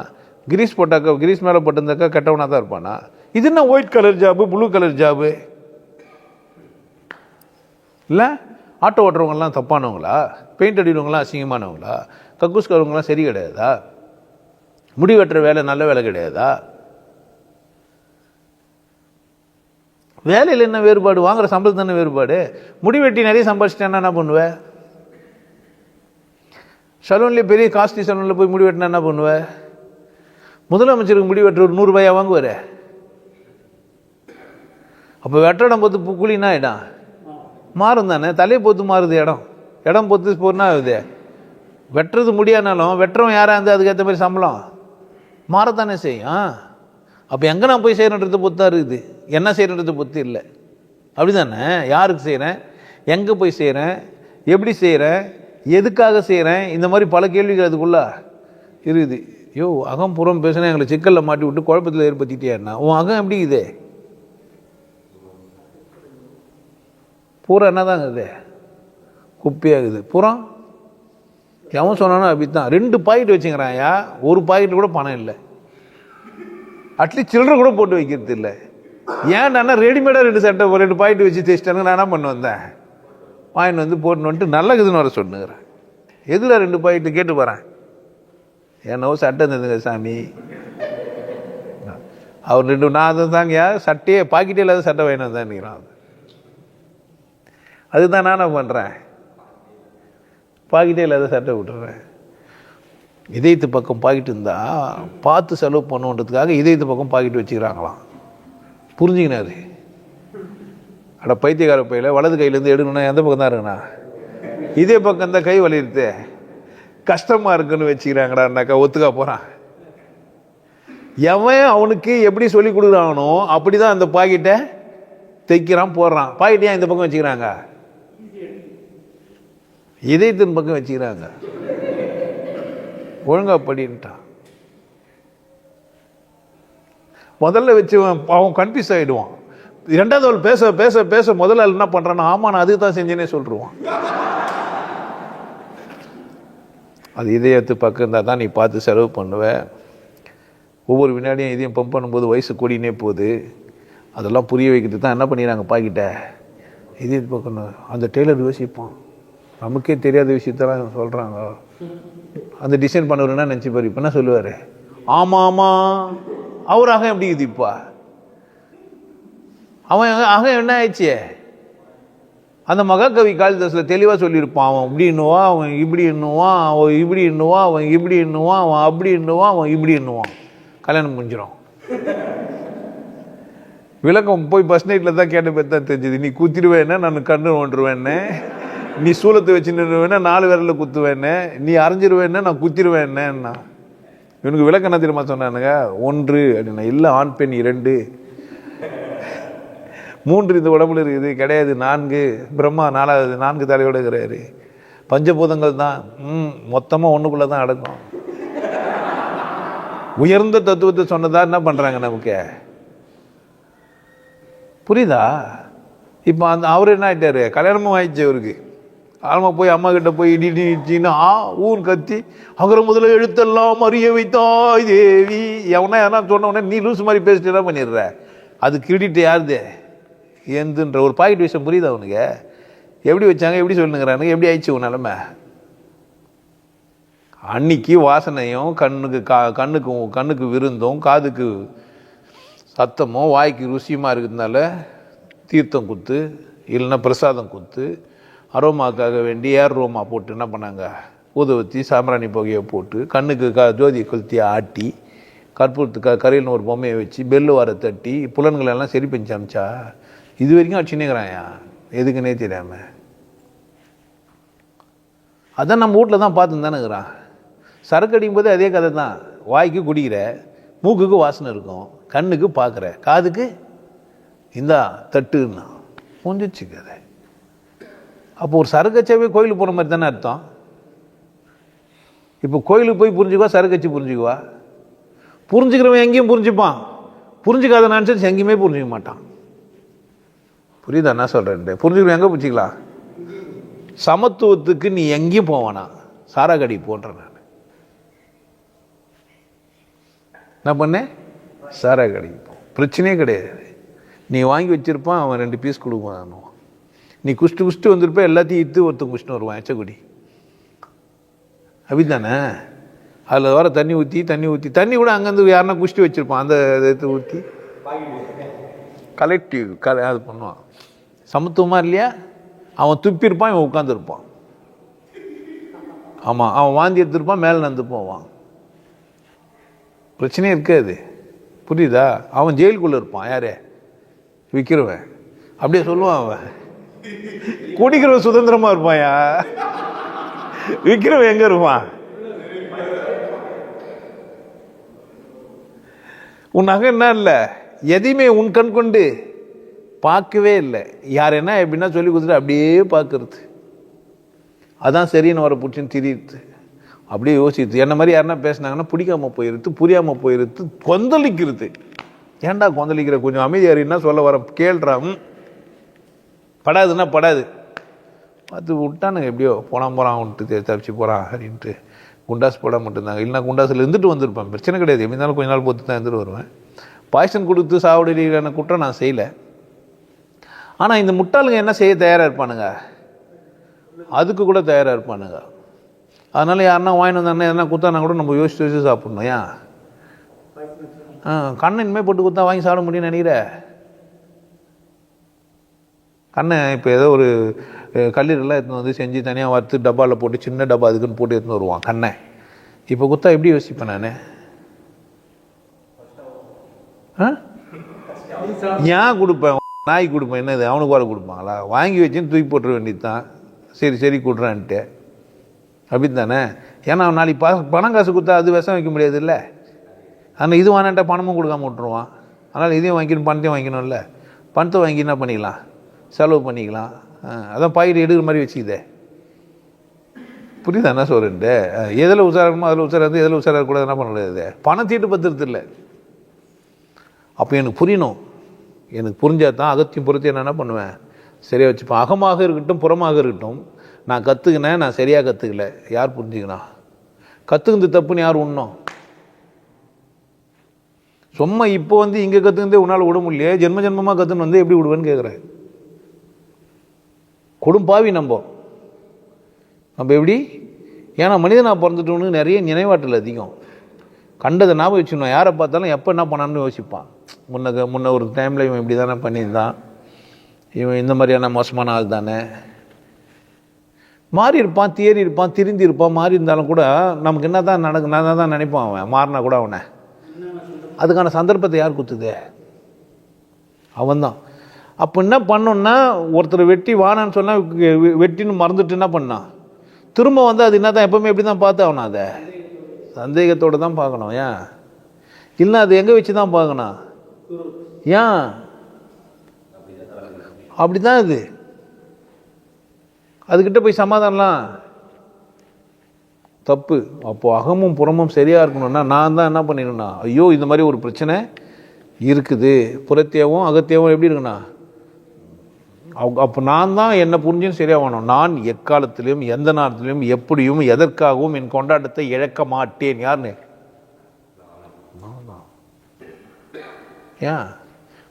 கிரீஸ் போட்டாக்கா, கிரீஸ் மேலே போட்டிருந்தாக்கா கெட்டவனாக தான் இருப்பானா? இது என்ன white colour job, blue colour job இல்லை? ஆட்டோ ஓட்டுறவங்கலாம் தப்பானவங்களா? பெயிண்ட் அடிக்கிறவங்களாம் அசிங்கமானவங்களா? கக்கூஸ்காரவங்களாம் சரி கிடையாதா? முடி வெட்டுற வேலை நல்ல வேலை கிடையாதா? வேலையில் என்ன வேறுபாடு? வாங்குற சம்பளம் தானே வேறுபாடு. முடி வெட்டி நிறைய சம்பாதிச்சிட்டேன்னா என்ன பண்ணுவேன்? சலூன்லேயே பெரிய காஸ்ட்லி சலூனில் போய் முடி வெட்டினா என்ன பண்ணுவேன்? முதலமைச்சருக்கு முடி வெட்டுற ஒரு 100 ரூபாயா வாங்குவார். அப்போ வெட்ட இடம் பொறுத்து கூலினா இடம் மாறும் தானே. தலையை பொறுத்து மாறுது இடம் பொறுத்து போனா ஆகுது. வெட்டுறது முடியானாலும் வெட்டுறவன் யாராக இருந்தால் அதுக்கேற்ற மாதிரி சம்பளம் மாறத்தானே செய்யும். அப்போ எங்கே நான் போய் செய்கிறேன்றது பொறுத்து தான் இருக்குது, என்ன செய்கிறன்றது பொறுத்து இல்லை. அப்படி தானே? யாருக்கு செய்கிறேன், எங்கே போய் செய்கிறேன், எப்படி செய்கிறேன், எதுக்காக செய்கிறேன், இந்த மாதிரி பல கேள்விகள் அதுக்குள்ளே இருக்குது. அகம் புறம் பேசினா எங்களை சிக்கலில் மாட்டி விட்டு குழப்பத்தில் ஏற்படுத்திட்டேன்னா உன் அகம் எப்படி இது? பூரா என்னதாங்க இது? குப்பையாகுது. புறம் எவன் சொன்னானோ அப்படித்தான். 2 பாக்கெட் வச்சுக்கிறான்யா, ஒரு பாக்கெட் கூட பணம் இல்லை. அட்லீஸ்ட் சில்லறை கூட போட்டு வைக்கிறது இல்லை. ஏன்னா ரெடிமேடாக 2 சட்டை 2 பாக்கெட் வச்சு தேய்ச்சிட்டாங்க. நான் என்ன பண்ண வந்தேன், வாங்கிட்டு வந்து போட்டுன்னு வந்துட்டு நல்லதுன்னு வர சொன்னுங்கிறேன். எதில் 2 பாக்கெட்டு கேட்டு போகிறேன். என்னவோ சட்டை தந்துங்க சாமி. அவர் 2 நான் அதை தாங்கயா சட்டையே பாக்கெட்டே இல்லாத சட்டை வாங்கிட்டு வந்தேன் நினைக்கிறான். அதுதான் நானே பண்ணுறேன், பாக்கெட்டே இல்லாத சட்டை விட்டுறேன். இதயத்து பக்கம் பாக்கெட் இருந்தால் பார்த்து செலவு பண்ணுன்றதுக்காக இதயத்து பக்கம் பாக்கெட் வச்சுக்கிறாங்களாம். புரிஞ்சுக்கினாரு. அட பைத்தியக்கார பையில, வலது கையிலேருந்து எடுக்கணும்னா எந்த பக்கம் தான் இருக்குண்ணா, இதே பக்கம் தான் கை வலியுறுத்து, கஷ்டமா இருக்குன்னு வச்சுக்கிறாங்கடான்னாக்கா ஒத்துக்கா போறான். எவன் அவனுக்கு எப்படி சொல்லி கொடுக்குறானோ அப்படிதான் அந்த பாக்கெட்டை தைக்கிறான், போடுறான். பாக்கெட் ஏன் இந்த பக்கம் வச்சுக்கிறாங்க? இதயத்தின் பக்கம் வச்சுக்கிறாங்க. ஒழுங்கா படின்ட்டான். முதல்ல வச்சு அவன் கன்ஃபியூஸ் ஆகிடுவான். இரண்டாவது அவள் பேச பேச பேச முதல்ல என்ன பண்றான்னா, ஆமா நான் அதுக்கு தான் செஞ்சேனே சொல்லிடுவான். அது இதயத்து பக்கம் இருந்தால் தான் நீ பார்த்து செலவு பண்ணுவ. ஒவ்வொரு வினாடியும் இதையும் பம்ப் பண்ணும்போது வயசு கூடினே போகுது. அதெல்லாம் புரிய வைக்கிறது தான் என்ன பண்ணிடுறாங்க பாக்கிட்ட. இதே பக்கம் அந்த டெய்லர் யோசிப்பான், நமக்கே தெரியாத விஷயத்தெல்லாம் சொல்கிறாங்க. அந்த டிசைன் பண்ணுறதுன்னா நினச்சிப்பார். இப்போ என்ன சொல்லுவார்? ஆமாம் ஆமாம், அவராக எப்படி இது இப்போ அவன் ஆக என்ன ஆயிடுச்சு? அந்த மகாகவி காளிதாஸில் தெளிவாக சொல்லியிருப்பான். அவன் இப்படி இன்னுவான், அவன் இப்படி இன்னுவான், அவன் இப்படி இன்னுவான், அவன் இப்படி இன்னுவான், அவன் அப்படி இன்னுவான், அவன் இப்படி இன்னுவான். கல்யாணம் முடிஞ்சிடும். விளக்கம் போய் பஸ் நைட்டில் தான் கேட்ட பேர் தான் தெரிஞ்சது. நீ குத்திடுவேன்னா நான் கண்ணு ஒன்றுவேன்னு, நீ சூலத்தை வச்சு நின்றுவேன்னா 4 விரலில் குத்துவேன்னு, நீ அரைஞ்சிருவேன்னா நான் குத்திடுவேன்னா. இவனுக்கு விளக்கம் என்ன தெரியுமா சொன்னானுங்க? 1 அப்படின்னா இல்லை, ஆண் பெண் 2, 3 இந்த உடம்புல இருக்குது, கிடையாது 4, பிரம்மா 4வது 4 தலையோடு இருக்கிறாரு, பஞ்சபூதங்கள் தான் மொத்தமாக ஒன்றுக்குள்ளே தான் அடக்கும். உயர்ந்த தத்துவத்தை சொன்னதா என்ன பண்ணுறாங்க நமக்கு? புரியுதா? இப்போ அந்த அவர் என்ன ஆகிட்டாரு? கல்யாணமும் ஆயிடுச்சு அவருக்கு. ஆழமா போய் அம்மா கிட்ட போய் இடிச்சின்னா ஊன் கத்தி அகர முதல்ல எழுத்தெல்லாம் அறிய வைத்தாய் தேவி. எவனா யாரா சொன்ன உடனே நீ லூஸ் மாதிரி பேசிட்டு என்ன பண்ணிடுற? அது கிரெடிட் யாருது? எந்துன்ற ஒரு பாக்கெட் விஷயம். புரியுதா அவனுக்கு? எப்படி வச்சாங்க, எப்படி சொல்லுங்கிறானுங்க, எப்படி ஆயிடுச்சு உன் நிலைமை? அன்னைக்கு வாசனையும் கண்ணுக்கு விருந்தும் காதுக்கு சத்தமும் வாய்க்கு ருசியுமா இருக்கிறதுனால தீர்த்தம் குத்து இல்லைன்னா பிரசாதம் குத்து அரோமாக்காக வேண்டி ஏர் ரோமா போட்டு என்ன பண்ணாங்க, ஊதுவத்தி சாம்பிராணி புகையை போட்டு கண்ணுக்கு ஜோதியை கொளுத்தி ஆட்டி கற்பூரத்துக்கு கரையில்னு ஒரு பொம்மையை வச்சு பெல்லு வர தட்டி புலன்களெல்லாம் சரி பண்ணி அமிச்சா இது வரைக்கும் அடிச்சுனேங்கிறாயா எதுக்குன்னே தெரியாம. அதான் நம்ம வீட்டில் தான் பார்த்துன்னு தானே இருக்கிறான். சரக்கு அடிக்கும் போது அதே கதை தான். வாய்க்கு குடிக்கிற, மூக்குக்கு வாசனை இருக்கும், கண்ணுக்கு பார்க்குற, காதுக்கு இந்தா தட்டுன்னா புரிஞ்சிச்சு கதை. அப்போ ஒரு சரக்கச்சாவே கோயிலுக்கு போன மாதிரி தானே அர்த்தம். இப்போ கோயிலுக்கு போய் புரிஞ்சுக்குவா, சரக்கச்சி புரிஞ்சுக்குவா. புரிஞ்சுக்கிறவன் எங்கேயும் புரிஞ்சுப்பான், புரிஞ்சுக்காத நினச்சி எங்கேயுமே புரிஞ்சுக்க மாட்டான். புரியுதா என்ன சொல்கிறேன்? புரிஞ்சுக்கிறவன் எங்கே புரிஞ்சிக்கலாம்? சமத்துவத்துக்கு நீ எங்கேயும் போவானா, சாராக்கடி போன்ற நான் என்ன பண்ணேன், சாராக்கடிக்கு போ, பிரச்சனையே கிடையாது. நீ வாங்கி வச்சிருப்பான், அவன் 2 பீஸ் கொடுப்பான். நீ குஷ்டு வந்திருப்ப, எல்லாத்தையும் இத்து ஒருத்தன் குஷ்டு வருவான் எச்சக்குடி. அப்படித்தானே? அதில் வர தண்ணி ஊற்றி தண்ணி கூட அங்கேருந்து யாருன்னா குஷ்டு வச்சுருப்பான், அந்த இதை ஊற்றி கலெக்டிவ் அது பண்ணுவான். சமத்துவமாக இல்லையா? அவன் துப்பியிருப்பான், இவன் உட்காந்துருப்பான். ஆமாம், அவன் வாந்தி எடுத்துருப்பான், மேலே நடந்து போவான், பிரச்சனையே இருக்காது. புரியுதா? அவன் ஜெயிலுக்குள்ளே இருப்பான். யாரே விற்கிறவன் அப்படியே சொல்லுவான். அவன் குடிக்கிறவன் சுதந்திரமா இருப்பாயா, விற்கிறவன் எங்க இருப்பான்? உன் நகை என்ன இல்லை, எதையுமே உன் கண் கொண்டு பார்க்கவே இல்லை. யார் என்ன எப்படின்னா சொல்லி கொடுத்துட்டு அப்படியே பார்க்கறது, அதான் சரின்னு வர பிடிச்சின்னு திரியுது. அப்படியே யோசித்து என்ன மாதிரி யாருன்னா பேசினாங்கன்னா பிடிக்காம போயிருது, புரியாமல் போயிருது, கொந்தளிக்கிறது. ஏன்டா கொந்தளிக்கிற, கொஞ்சம் அமைதியார் என்ன சொல்ல வர கேள்றான். படாதுன்னா படாது, பார்த்து விட்டானுங்க. எப்படியோ போகிறான் விட்டு தப்பிச்சு போகிறான் அப்படின்ட்டு குண்டாஸ் போட மட்டும்தாங்க. இல்லைனா குண்டாஸில் இருந்துட்டு வந்திருப்பேன், பிரச்சனை கிடையாது. எப்படி இருந்தாலும் கொஞ்ச நாள் பொறுத்து தான் இருந்துட்டு வருவேன். பாய்சன் கொடுத்து சாவடிக்கான குற்றம் நான் செய்யலை. ஆனால் இந்த முட்டாளுங்க என்ன செய்ய தயாராக இருப்பானுங்க, அதுக்கு கூட தயாராக இருப்பானுங்க. அதனால யாருன்னா வாங்கிட்டு வந்தாங்கன்னா எதனா குத்தானா கூட நம்ம யோசிச்சு சாப்பிட்ணும். ஏன் கண்ணை இனிமேல் போட்டு குத்தா வாங்கி சாப்பிட முடியும்னு நினைக்கிற? கண்ணை இப்போ ஏதோ ஒரு கல்லீரெல்லாம் எடுத்துன்னு வந்து செஞ்சு தனியாக வறுத்து டப்பாவில் போட்டு சின்ன டப்பா அதுக்குன்னு போட்டு எடுத்துன்னு வருவான். கண்ணை இப்போ குத்தா எப்படி யோசிப்பேன் நான்? ஏன் கொடுப்பேன்? நாய் கொடுப்பேன், என்னது அவனுக்கு வர கொடுப்பாங்களா? வாங்கி வச்சுன்னு தூக்கி போட்டுற வேண்டியது தான். சரி கொடுறான்ட்டு, அப்படி தானே? ஏன்னா நாளைக்கு பணம் காசு கொடுத்தா அது விஷம் வைக்க முடியாது இல்லை. ஆனால் இது வாங்கிட்டா பணமும் கொடுக்காம விட்டுருவான். அதனால் இதையும் வாங்கிக்கணும், பணத்தையும் வாங்கிக்கணும்ல. பணத்தை வாங்கி என்ன பண்ணிக்கலாம்? செலவு பண்ணிக்கலாம். அதான் பாக்கெட் எடுக்கிற மாதிரி வச்சுக்குதே. புரியுதா என்ன சொல்கிறேன்ட்டு? எதில் உசாரணுமோ அதில் உசாராது, எதில் உசாரக்கூடாது என்ன பண்ண முடியாது. பணம் தீட்டு பத்திரத்து இல்லை. அப்போ எனக்கு புரியணும். எனக்கு புரிஞ்சால் தான் அகத்தையும் புறத்தையும் நான் என்ன பண்ணுவேன், சரியாக வச்சுப்பேன். அகமாக இருக்கட்டும் புறமாக இருக்கட்டும், நான் கற்றுக்கினேன், நான் சரியாக கற்றுக்கல, யார் புரிஞ்சுக்கணா? கற்றுக்கிறது தப்புன்னு யார் உண்ணும்? சும்மா இப்போ வந்து இங்கே கற்றுக்கிட்டே உன்னால் விட முடியலையே, ஜென்மமாக கற்றுன்னு வந்து எப்படி விடுவேன்னு கேட்குறேன். கொடும்பாவி நம்ம எப்படி? ஏன்னா மனிதனாக பிறந்துட்டோன்னு நிறைய நினைவாற்றல் அதிகம். கண்டதை ஞாபகம் வச்சுக்கணும். யாரை பார்த்தாலும் எப்போ என்ன பண்ணான்னு யோசிப்பான். முன்ன ஒரு டைமில் இவன் இப்படி தானே பண்ணியிருந்தான், இவன் இந்த மாதிரியான மோசமான ஆள் தானே. மாறி இருப்பான், தேறி இருப்பான், திருந்தி இருப்பான். மாறி இருந்தாலும் கூட நமக்கு என்ன தான் நடக்கும், நான் தான் நினைப்பான். அவன் மாறினா கூட அவனை அதுக்கான சந்தர்ப்பத்தை யார் கொடுத்துதே? அவன்தான். அப்போ என்ன பண்ணோன்னா, ஒருத்தர் வெட்டி வானான்னு சொன்னால் வெட்டின்னு மறந்துட்டு என்ன பண்ணான், திரும்ப வந்து அது என்ன தான் எப்பவுமே எப்படி தான் பார்த்து அவனா அதை சந்தேகத்தோடு தான் பார்க்கணும். ஏன் இல்லை, அது எங்கே வச்சு தான் பார்க்கணும். ஏன் அப்படி தான் இது. அதுக்கிட்ட போய் சமாதானம்லாம் தப்பு. அப்போ அகமும் புறமும் சரியாக இருக்கணும்னா நான் தான் என்ன பண்ணிடணும்னா, ஐயோ இந்த மாதிரி ஒரு பிரச்சனை இருக்குது, புறத்தையவும் அகத்தையவும் எப்படி இருக்குண்ணா, அப்போ நான் தான் என்னை புரிஞ்சுன்னு சரியாக வேணும். நான் எக்காலத்திலையும் எந்த நேரத்திலையும் எப்படியும் எதற்காகவும் என் கொண்டாட்டத்தை இழக்க மாட்டேன். யாருன்னு? ஏன்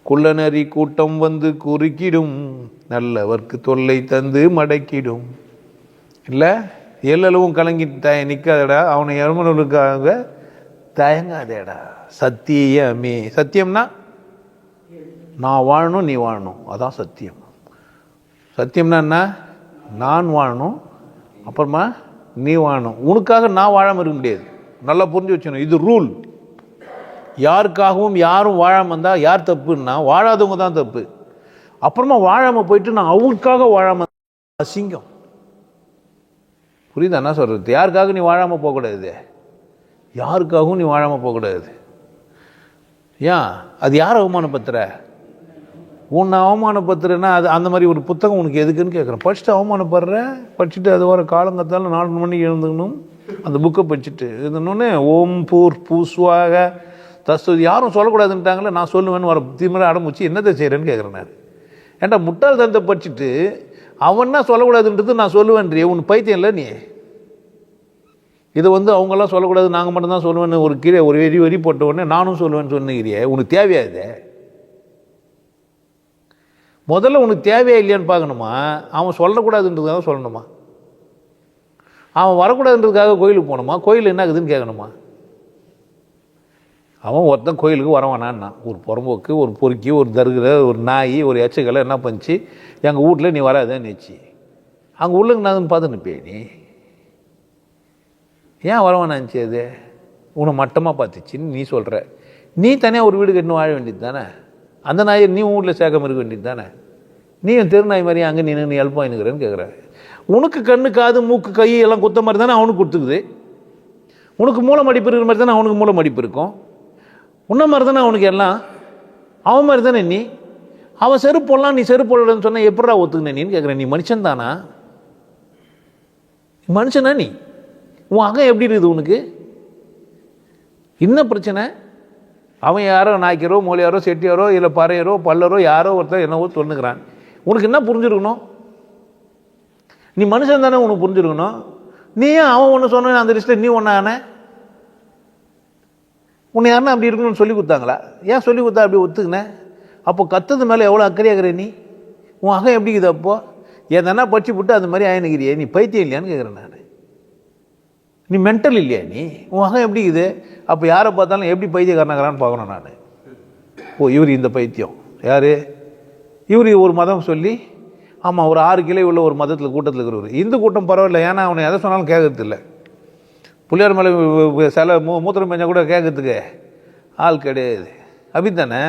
குள்ளநரி கூட்டம் வந்து குறுக்கிடும், நல்லவர்க்கு தொல்லை தந்து மடக்கிடும். இல்லை எல்லளவும் கலங்கி நிற்காதடா, அவனை எருமனுக்காக தயங்காதேடா. சத்தியமே. சத்தியம்னா நான் வாழணும், நீ வாழணும், அதான் சத்தியம். சத்தியம்னா என்ன? நான் வாழணும், அப்புறமா நீ வாழணும். உனக்காக நான் வாழாமல் இருக்க முடியாது. நல்லா புரிஞ்சு வச்சுக்கணும், இது ரூல். யாருக்காகவும் யாரும் வாழாமல் இருந்தால் யார் தப்புன்னா வாழாதவங்க தான் தப்பு. அப்புறமா வாழாமல் போயிட்டு நான் அவருக்காக வாழாமல் அசிங்கம். புரியுதா என்ன சொல்கிறது? யாருக்காக நீ வாழாமல் போகக்கூடாது, யாருக்காகவும் நீ வாழாமல் போகக்கூடாது. ஏன் அது யார் அவமானப்படுத்துகிற? உன்னை அவமானப்படுத்துறேன்னா அது அந்த மாதிரி ஒரு புத்தகம் உனக்கு எதுக்குன்னு கேட்குறேன். படிச்சுட்டு அவமானப்படுற, படிச்சுட்டு அது வர காலங்கத்தால் 4 மணிக்கு எழுந்துக்கணும், அந்த புக்கை படிச்சுட்டு இருந்தோடனே ஓம் பூர் பூஸ்வாக தஸ்து யாரும் சொல்லக்கூடாதுன்ட்டாங்களே, நான் சொல்லுவேன்னு வர திமிர அடமுச்சு என்னத்தை செய்கிறேன்னு கேட்குறேன் நான். ஏன்டா முட்டாள் தந்தை படிச்சுட்டு அவன்னா சொல்லக்கூடாதுன்றது நான் சொல்லுவேன்றியே, உன் பைத்தியம் இல்லை நீ. இதை வந்து அவங்கெல்லாம் சொல்லக்கூடாது, நாங்கள் மட்டும்தான் சொல்லுவேன்னு ஒரு கீழே ஒரு வரி போட்ட உடனே நானும் சொல்லுவேன்னு சொன்னிக்கிறியே, உனக்கு தேவையா இது? முதல்ல உனக்கு தேவையா இல்லையான்னு பார்க்கணுமா? அவன் சொல்லக்கூடாதுன்றதுக்காக சொல்லணுமா? அவன் வரக்கூடாதுன்றதுக்காக கோயிலுக்கு போகணுமா? கோயில் என்ன ஆகுதுன்னு கேட்கணுமா? அவன் ஒருத்தன் கோயிலுக்கு வரவானான்னா, ஒரு புறம்போக்கு, ஒரு பொறுக்கி, ஒரு தருகிற, ஒரு நாய், ஒரு எச்சக்கலை என்ன பண்ணிச்சு, எங்கள் வீட்டில் நீ வராதேன்னு வச்சு அங்கே உள்ளுங்க நான் பார்த்துன்னு போய் நீ ஏன் வரவானாச்சு? அது உன்னை மட்டமாக பார்த்துச்சின்னு நீ சொல்கிற. நீ தனியாக ஒரு வீடு கட்டினு வாழ வேண்டியது தானே. அந்த நாயை நீ வீட்டில் சேர்க்காம இருக்க வேண்டியது தானே. நீ என் தெருநாய் மாதிரி அங்கே நீ ஹெல்ப் வாங்கிக்கிறேன்னு கேட்குற. உனக்கு கண்ணு காது மூக்கு கை எல்லாம் குத்த மாதிரி தானே அவனுக்கு கொடுத்துக்குது. உனக்கு மூளை மடிப்பு இருக்கிற மாதிரி தானே அவனுக்கு மூளை மடிப்பு இருக்கும். உன்ன மாதிரி தானே அவனுக்கு எல்லாம். அவன் மாதிரி தானே நீ. அவன் செருப்பு போடலாம், நீ செருப்பு போடலன்னு சொன்னால் எப்படா ஒத்துக்குனே நீன்னு கேட்குறேன். நீ மனுஷன் தானா? மனுஷனா நீ? உன் அகம் எப்படி இருக்குது உனக்கு? என்ன பிரச்சனை? அவன் யாரோ நாய்க்கரோ மொழியாரோ செட்டியாரோ இல்லை பறையரோ பல்லரோ யாரோ ஒருத்தர் என்னவோ தொண்ணுக்கிறான். உனக்கு என்ன புரிஞ்சுருக்கணும்? நீ மனுஷன் தானே, உனக்கு புரிஞ்சுருக்கணும். நீ ஏன் அவன் ஒன்று சொன்ன அந்த லிஸ்ட்டில் நீ ஒன்றா ஆன? உன்னை யாருன்னா அப்படி இருக்கணும்னு சொல்லி கொடுத்தாங்களா? ஏன் சொல்லி கொடுத்தா அப்படி ஒத்துக்கினேன்? அப்போ கத்துறது மேலே எவ்வளோ அக்கறையாகிற நீ? உன் அகம் எப்படி இருக்குது? அப்போ எதனா படிச்சு விட்டு அது மாதிரி ஆயினுக்கிறியே, நீ பைத்தியம் இல்லையான்னு கேட்குறேன் நான். நீ மென்டல் இல்லையா நீ? உன் அகம் எப்படி இருக்குது? அப்போ யாரை பார்த்தாலும் எப்படி பைத்தியக்காரனாகிறான்னு பார்க்கணும் நான். ஓ இவர் இந்த பைத்தியம் யார்? இவர் ஒரு மதம் சொல்லி, ஆமாம் ஒரு 6 கிளை உள்ள ஒரு மதத்தில் கூட்டத்தில் இருக்கிறவர். இந்து கூட்டம் பரவாயில்ல, ஏன்னா அவனை எதை சொன்னாலும் கேட்கறது இல்லை. பிள்ளையார் மேலே சில மூத்திரம் பெஞ்சா கூட கேட்கறதுக்கு ஆள் கிடையாது. அப்படி தானே?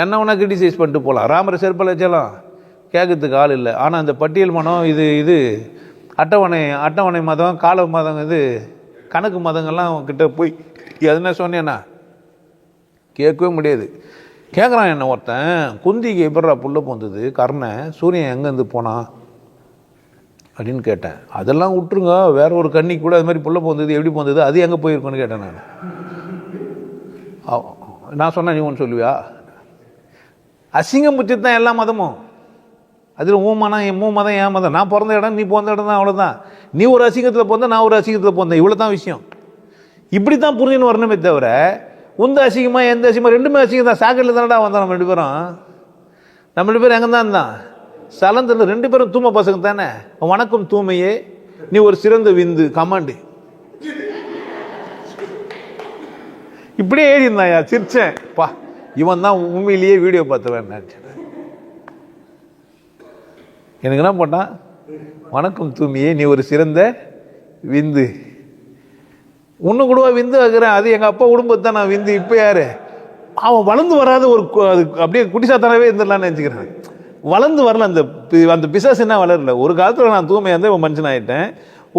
என்ன வேணால் கிரிட்டிசைஸ் பண்ணிட்டு போகலாம். ராமரை செருப்பில் வச்சாலும் கேட்கறதுக்கு ஆள் இல்லை. ஆனால் இந்த பட்டியல் மதம் இது அட்டவணை மதம், கால மதம், இது கணக்கு மதங்கள்லாம் கிட்ட போய் எதுனா சொன்னேன்னா கேட்கவே முடியாது. கேட்குறான் என்ன ஒருத்தன், குந்திக்கு எப்படா புள்ள போந்தது, கர்ணை சூரியன் எங்கேருந்து போனான் அப்படின்னு கேட்டேன். அதெல்லாம் விட்டுருங்க, வேற ஒரு கன்னிக்கு கூட அது மாதிரி புள்ள போந்தது, எப்படி போந்தது, அது எங்கே போயிருக்கோன்னு கேட்டேன் நான் சொன்னேன், நீ ஒன்று சொல்லுவியா? அசிங்கம் பிடிச்சது தான் எல்லா மதமும். அதில் மூ மதம் என் மதம், நான் பிறந்த இடம் நீ பிறந்த இடம் தான், அவ்வளோதான். நீ ஒரு அசிங்கத்தில் பிறந்த, நான் ஒரு அசிங்கத்தில் பிறந்தேன், இவ்வளோ தான் விஷயம். இப்படி தான் புரிஞ்சுன்னு வரணுமே தவிர உந்த அசிங்கமா எந்த அசிங்கமா ரெண்டுமே அசிங்கம் தான். சாக்கடையில் தானடா வந்தோம் நம்ம ரெண்டு பேரும் எங்கே தான் இருந்தான் சலந்தில். ரெண்டு பேரும் தூமை பசங்க தானே. வணக்கம் தூமையே, நீ ஒரு சிறந்த விந்து கமாண்டு. இப்படியே ஏறி இருந்தாயா, சிரிச்சேன். பா, இவன் தான் உண்மையிலேயே வீடியோ பார்த்துவேன் நினச்சேன். எனக்கு என்ன பண்ணான், வணக்கம் தூமியே, நீ ஒரு சிறந்த விந்து. ஒன்று கூடவா விந்து ஆகுறேன், அது எங்கள் அப்பா குடும்பத்தை நான் விந்து. இப்போ யாரு அவன் வளர்ந்து வராத ஒரு அது அப்படியே குட்டிசாத்தானாவே இருந்துடலான்னு நினச்சிக்கிறேன். வளர்ந்து வரல, அந்த பிசாசு என்ன வளரல. ஒரு காலத்தில் நான் தூய்மையாக இருந்தேன், இப்போ மனுஷன் ஆகிட்டேன்.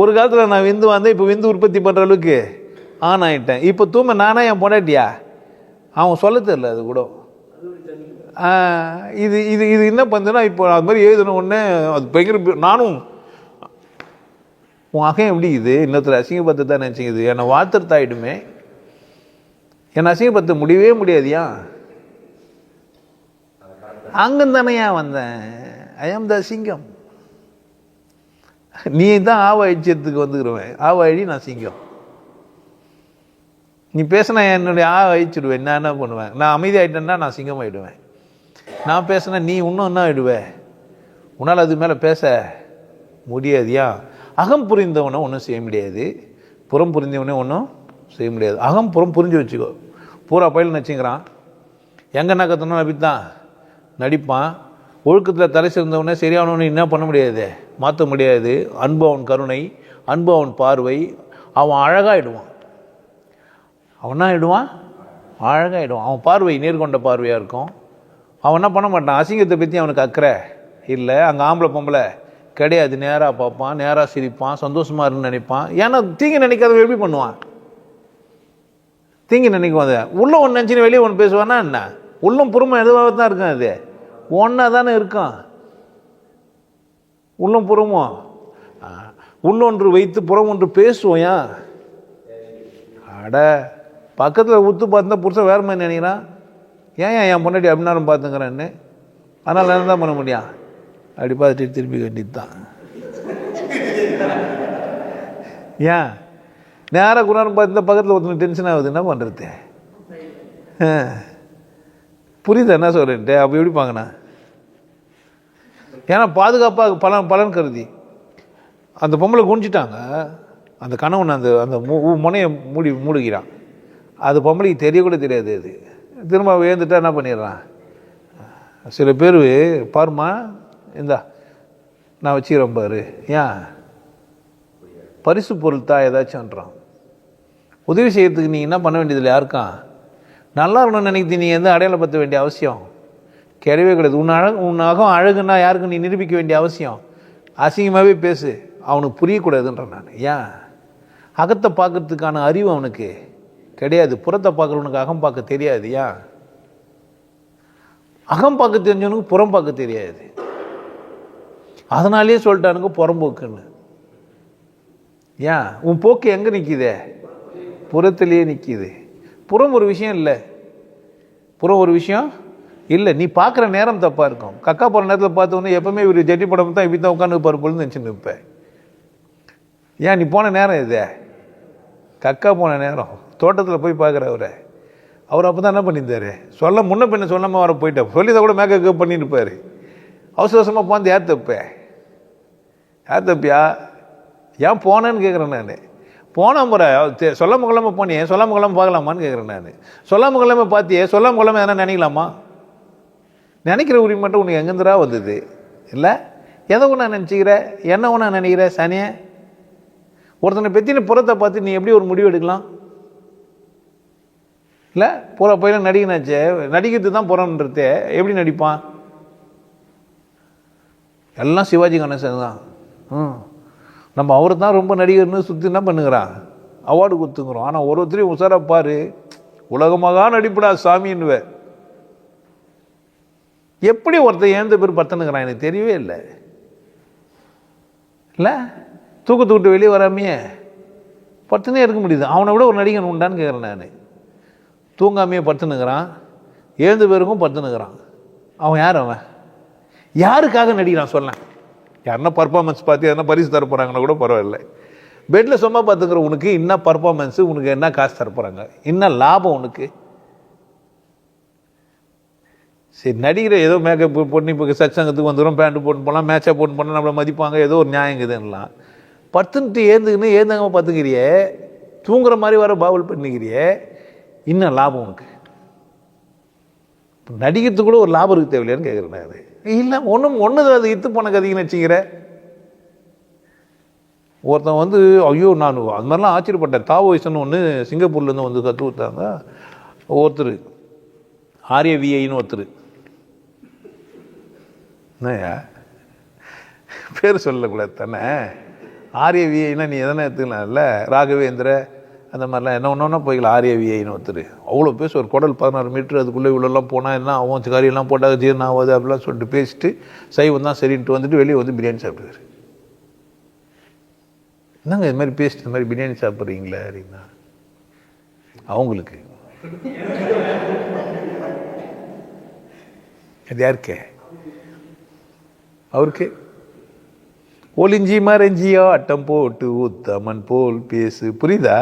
ஒரு காலத்தில் நான் விந்து வந்தேன், இப்போ விந்து உற்பத்தி பண்ணுற அளவுக்கு ஆன் ஆகிட்டேன். இப்போ தூய்மை நானா என் பொண்டாட்டியா? அவன் சொல்ல தெரியல. அது கூட இது இது இது என்ன பண்ணுதுன்னா, இப்போ அது மாதிரி எழுதணும் ஒன்று அது பயங்கர. நானும் உன் அகம் எப்படி இது இன்னொருத்தர் அசிங்கப்பத்தை தான் நினச்சிக்குது, என்னை வார்த்தத்தாயிடுமே, என்னை அசிங்கப்படுத்த முடியவே முடியாதியா. அங்கந்தானையா வந்தேன், ஐ ஆம் த சிங்கம். நீ தான் ஆவாய்ச்சத்துக்கு வந்துக்கிறவன், ஆவாயி நான் சிங்கம். நீ பேசினா என்னுடைய அழிச்சிடுவேன். நான் என்ன பண்ணுவேன், நான் அமைதி ஆகிட்டேன்னா நான் சிங்கம் ஆகிடுவேன். நான் பேசினா நீ இன்னும் என்ன ஆகிடுவேன், உன்னால் அது மேலே பேச முடியாதியா. அகம் புரிந்தவனை ஒன்றும் செய்ய முடியாது, புறம் புரிந்தவனே ஒன்றும் செய்ய முடியாது. அகம் புறம் புரிஞ்சு வச்சுக்கோ. பூரா பயில நச்சுங்கிறான், எங்கன்னா கத்தணும் அப்படித்தான் நடிப்பான். ஒழுக்கத்தில் தலை சிறந்தவனே சரியானவனு என்ன பண்ண முடியாது, மாற்ற முடியாது. அன்பு அவன் கருணை, அன்பு அவன் பார்வை, அவன் அழகாயிடுவான். அவன் என்ன ஆகிடுவான், அழகாயிடுவான். அவன் பார்வை நேர்கொண்ட பார்வையாக இருக்கும். அவன் என்ன பண்ண மாட்டான், அசிங்கத்தை பற்றி அவனுக்கு அக்கறை இல்லை. அங்கே ஆம்பளை பொம்பளை கிடையாது, நேராக பார்ப்பான், நேராக சிரிப்பான், சந்தோஷமாக இருக்குன்னு நினைப்பான். ஏன்னா தீங்கு நினைக்காத எப்படி பண்ணுவான், தீங்கு நினைக்கும். அதை உள்ள ஒன்று நினச்சின்னு வெளியே ஒன்று பேசுவான்னா என்ன, உள்ளம் புறமும் எதுவாக தான் இருக்கும். அது ஒன்றா தானே இருக்கும், உள்ளம் புறமும். உள்ளொன்று வைத்து புறம் ஒன்று பேசுவோம். ஏன் அட பக்கத்தில் உத்து பார்த்தா புருஷன் வேறு மாதிரி நினைக்கிறான், ஏன் என் பொண்டாட்டி அப்படின்னாலும் பார்த்துங்கிறேன்னு. அதனால் என்ன தான் பண்ண முடியும், அப்படி பார்த்துட்டு திருப்பி வேண்டியது தான். ஏன் நேராக குணாரம் பார்த்து பக்கத்தில் ஒருத்தனுக்கு டென்ஷன் ஆகுது, என்ன பண்ணுறது. புரியுது என்ன சொல்லிட்டு, அப்போ எப்படி பாங்கண்ணா. ஏன்னா பாதுகாப்பாக பலன் கருதி அந்த பொம்பளை குனிஞ்சிட்டாங்க. அந்த கணவன் அந்த அந்த முனையை மூடுகிறான். அது பொம்பளைக்கு தெரியக்கூட தெரியாது. அது திரும்ப வேந்துட்டா என்ன பண்ணிடுறான். சில பேர் பாருமா, இந்தா நான் வச்சுக்கிறேன் பாரு, ஏன் பரிசு பொருள் தான் ஏதாச்சும்ன்றான். உதவி செய்யறதுக்கு நீ என்ன பண்ண வேண்டியதில்லை. யாருக்கும் நல்லா இருக்கணும்னு நினைக்கிறது நீ எந்த அடையாளப்படுத்த வேண்டிய அவசியம் கிடையவே கிடையாது. உன் அகம் அழகுன்னா யாருக்கும் நீ நிரூபிக்க வேண்டிய அவசியம். அசிங்கமாகவே பேசு, அவனுக்கு புரியக்கூடாதுன்ற நான். ஏன் அகத்தை பார்க்கறதுக்கான அறிவு அவனுக்கு கிடையாது. புறத்தை பார்க்குறவனுக்கு அகம் பார்க்க தெரியாது. ஏன் அகம் பார்க்க தெரிஞ்சவனுக்கு புறம் பார்க்க தெரியாது. அதனாலேயே சொல்லிட்டானுங்க புறம்போக்குன்னு. ஏன் உன் போக்கு எங்கே நிற்கிதே, புறத்திலேயே நிற்கிது. புறம் ஒரு விஷயம் இல்லை, புறம் ஒரு விஷயம் இல்லை. நீ பார்க்குற நேரம் தப்பாக இருக்கும். கக்கா போகிற நேரத்தில் பார்த்தோன்னே எப்பவுமே ஒரு ஜட்டி படம் தான் இப்படி தான் உட்காந்து பாரு பொழுது நினச்சின்னு இருப்பேன். ஏன் நீ போன நேரம் இது, கக்கா போன நேரம். தோட்டத்தில் போய் பார்க்குற அவர் அப்போ தான் என்ன பண்ணியிருந்தார், சொல்ல முன்ன பின்ன சொல்லாமல் வர போயிட்டார். சொல்லிதான் கூட மேக்கப் பண்ணிட்டு இருப்பார். அவசர அவசரமாக போந்து யார் தப்பேன், யார் தப்பியா, ஏன் போனேன்னு கேட்குறேன் நான். போனால் முறை சொல்லாமல் கொள்ளாமல் போனியே, சொல்லாமல் கொள்ளாமல் பார்க்கலாமான்னு கேட்குறேன் நான். சொல்லாமல் கொள்ளாமல் பார்த்தியே, சொல்லாமல் கொள்ளாமல் எதனா நினைக்கலாமா? நினைக்கிற உரிமை மட்டும் உனக்கு எங்கேருந்துரா வந்தது இல்லை? எதை ஒன்றா நினச்சிக்கிற, என்ன ஒன்றா நினைக்கிற சனியை? ஒருத்தனை பற்றின புறத்தை பார்த்து நீ எப்படி ஒரு முடிவு எடுக்கலாம்? இல்லை பூரா பையன் நடிகனாச்சே, நடிக்கிறது தான் புறம்ன்றதே எப்படி நடிப்பான்? எல்லாம் சிவாஜி கணேசன் தான். நம்ம அவரை தான் ரொம்ப நடிகர்னு சுற்றி என்ன பண்ணுங்கிறான், அவார்டு கொடுத்துங்கிறோம். ஆனால் ஒருத்தரையும் உசாரா பாரு, உலகமாக நடிப்புடா சாமின்னுவ. எப்படி ஒருத்தர் ஏந்த பேர் பத்தனுங்கிறான் எனக்கு தெரியவே இல்லை. இல்லை தூக்கத்தை விட்டு வெளியே வராமையே பத்துனே இருக்க முடியுது. அவனை விட ஒரு நடிகன் உண்டான்னு கேட்குறேன் நான். தூங்காமையே பத்துனுங்கிறான், எழுந்த பேருக்கும் பத்துனுங்கிறான். அவன் யார்? அவன் யாருக்காக நடிக்கிறான் சொல்ல? யாருன்னா பர்ஃபார்மன்ஸ் பார்த்து எதனா பரிசு தரப்போகிறாங்கன்னா கூட பரவாயில்லை. பெட்டில் சும்மா பார்த்துக்கிற உனக்கு என்ன பர்ஃபார்மன்ஸு, உனக்கு என்ன காசு தரப்போகிறாங்க, என்ன லாபம் உனக்கு? சரி நடிக்கிற ஏதோ மேக்கப் பொண்ணு இப்போ சச்சங்கத்துக்கு வந்துடும், பேண்ட்டு போட்டு போகலாம், மேட்சாக போட்டு போனால் நம்மளை மதிப்பாங்க, ஏதோ ஒரு நியாயங்குதுன்னலாம். பத்துன்ட்டு ஏந்தாங்க பார்த்துக்கிறியே, தூங்குற மாதிரி வர பாவல் பண்ணிக்கிறியே, இன்னும் லாபம் உனக்கு? நடிக்கிறதுக்கு கூட ஒரு லாபம் இருக்கு தேவையில்லையான்னு கேட்குறேன். அது இல்லை ஒன்று அது இத்து போன கதைக்குன்னு வச்சுக்கிற. ஒருத்தன் வந்து ஐயோ நான் அது மாதிரிலாம் ஆச்சரியப்பட்டேன். தாவோயிசன் ஒன்று சிங்கப்பூர்லேருந்து வந்து கற்று கொடுத்தாங்க. ஒருத்தர் ஆர்யவிஐன்னு ஒருத்தர், என்னையா பேர் சொல்லக்கூடாது தானே. ஆர்யவிஐனா நீ எதனா எடுத்துக்கலாம்ல, ராகவேந்திர அந்த மாதிரிலாம் என்ன ஒன்றா போய்க்கலாம். ஆர்யவிஐன்னு ஒருத்தர் அவ்வளோ பேச ஒரு குடல் 16 மீட்டர், அதுக்குள்ளே இவ்வளோலாம் போனால் என்ன அவன் கறியெல்லாம் போட்டால் ஜீரணம் ஆகாது அப்படிலாம் சொல்லிட்டு பேசிட்டு சைவம் தான் சரின்ட்டு வந்துட்டு வெளியே வந்து பிரியாணி சாப்பிடுவார். என்னங்க இது மாதிரி பேசிட்டு இந்த மாதிரி பிரியாணி சாப்பிட்றீங்களா அப்படின்னா அவங்களுக்கு அது யாருக்கே? அவருக்கு ஒளிஞ்சி மறைஞ்சியோ அட்டம் போட்டு உத்தமன் போல் பேசு. புரியுதா?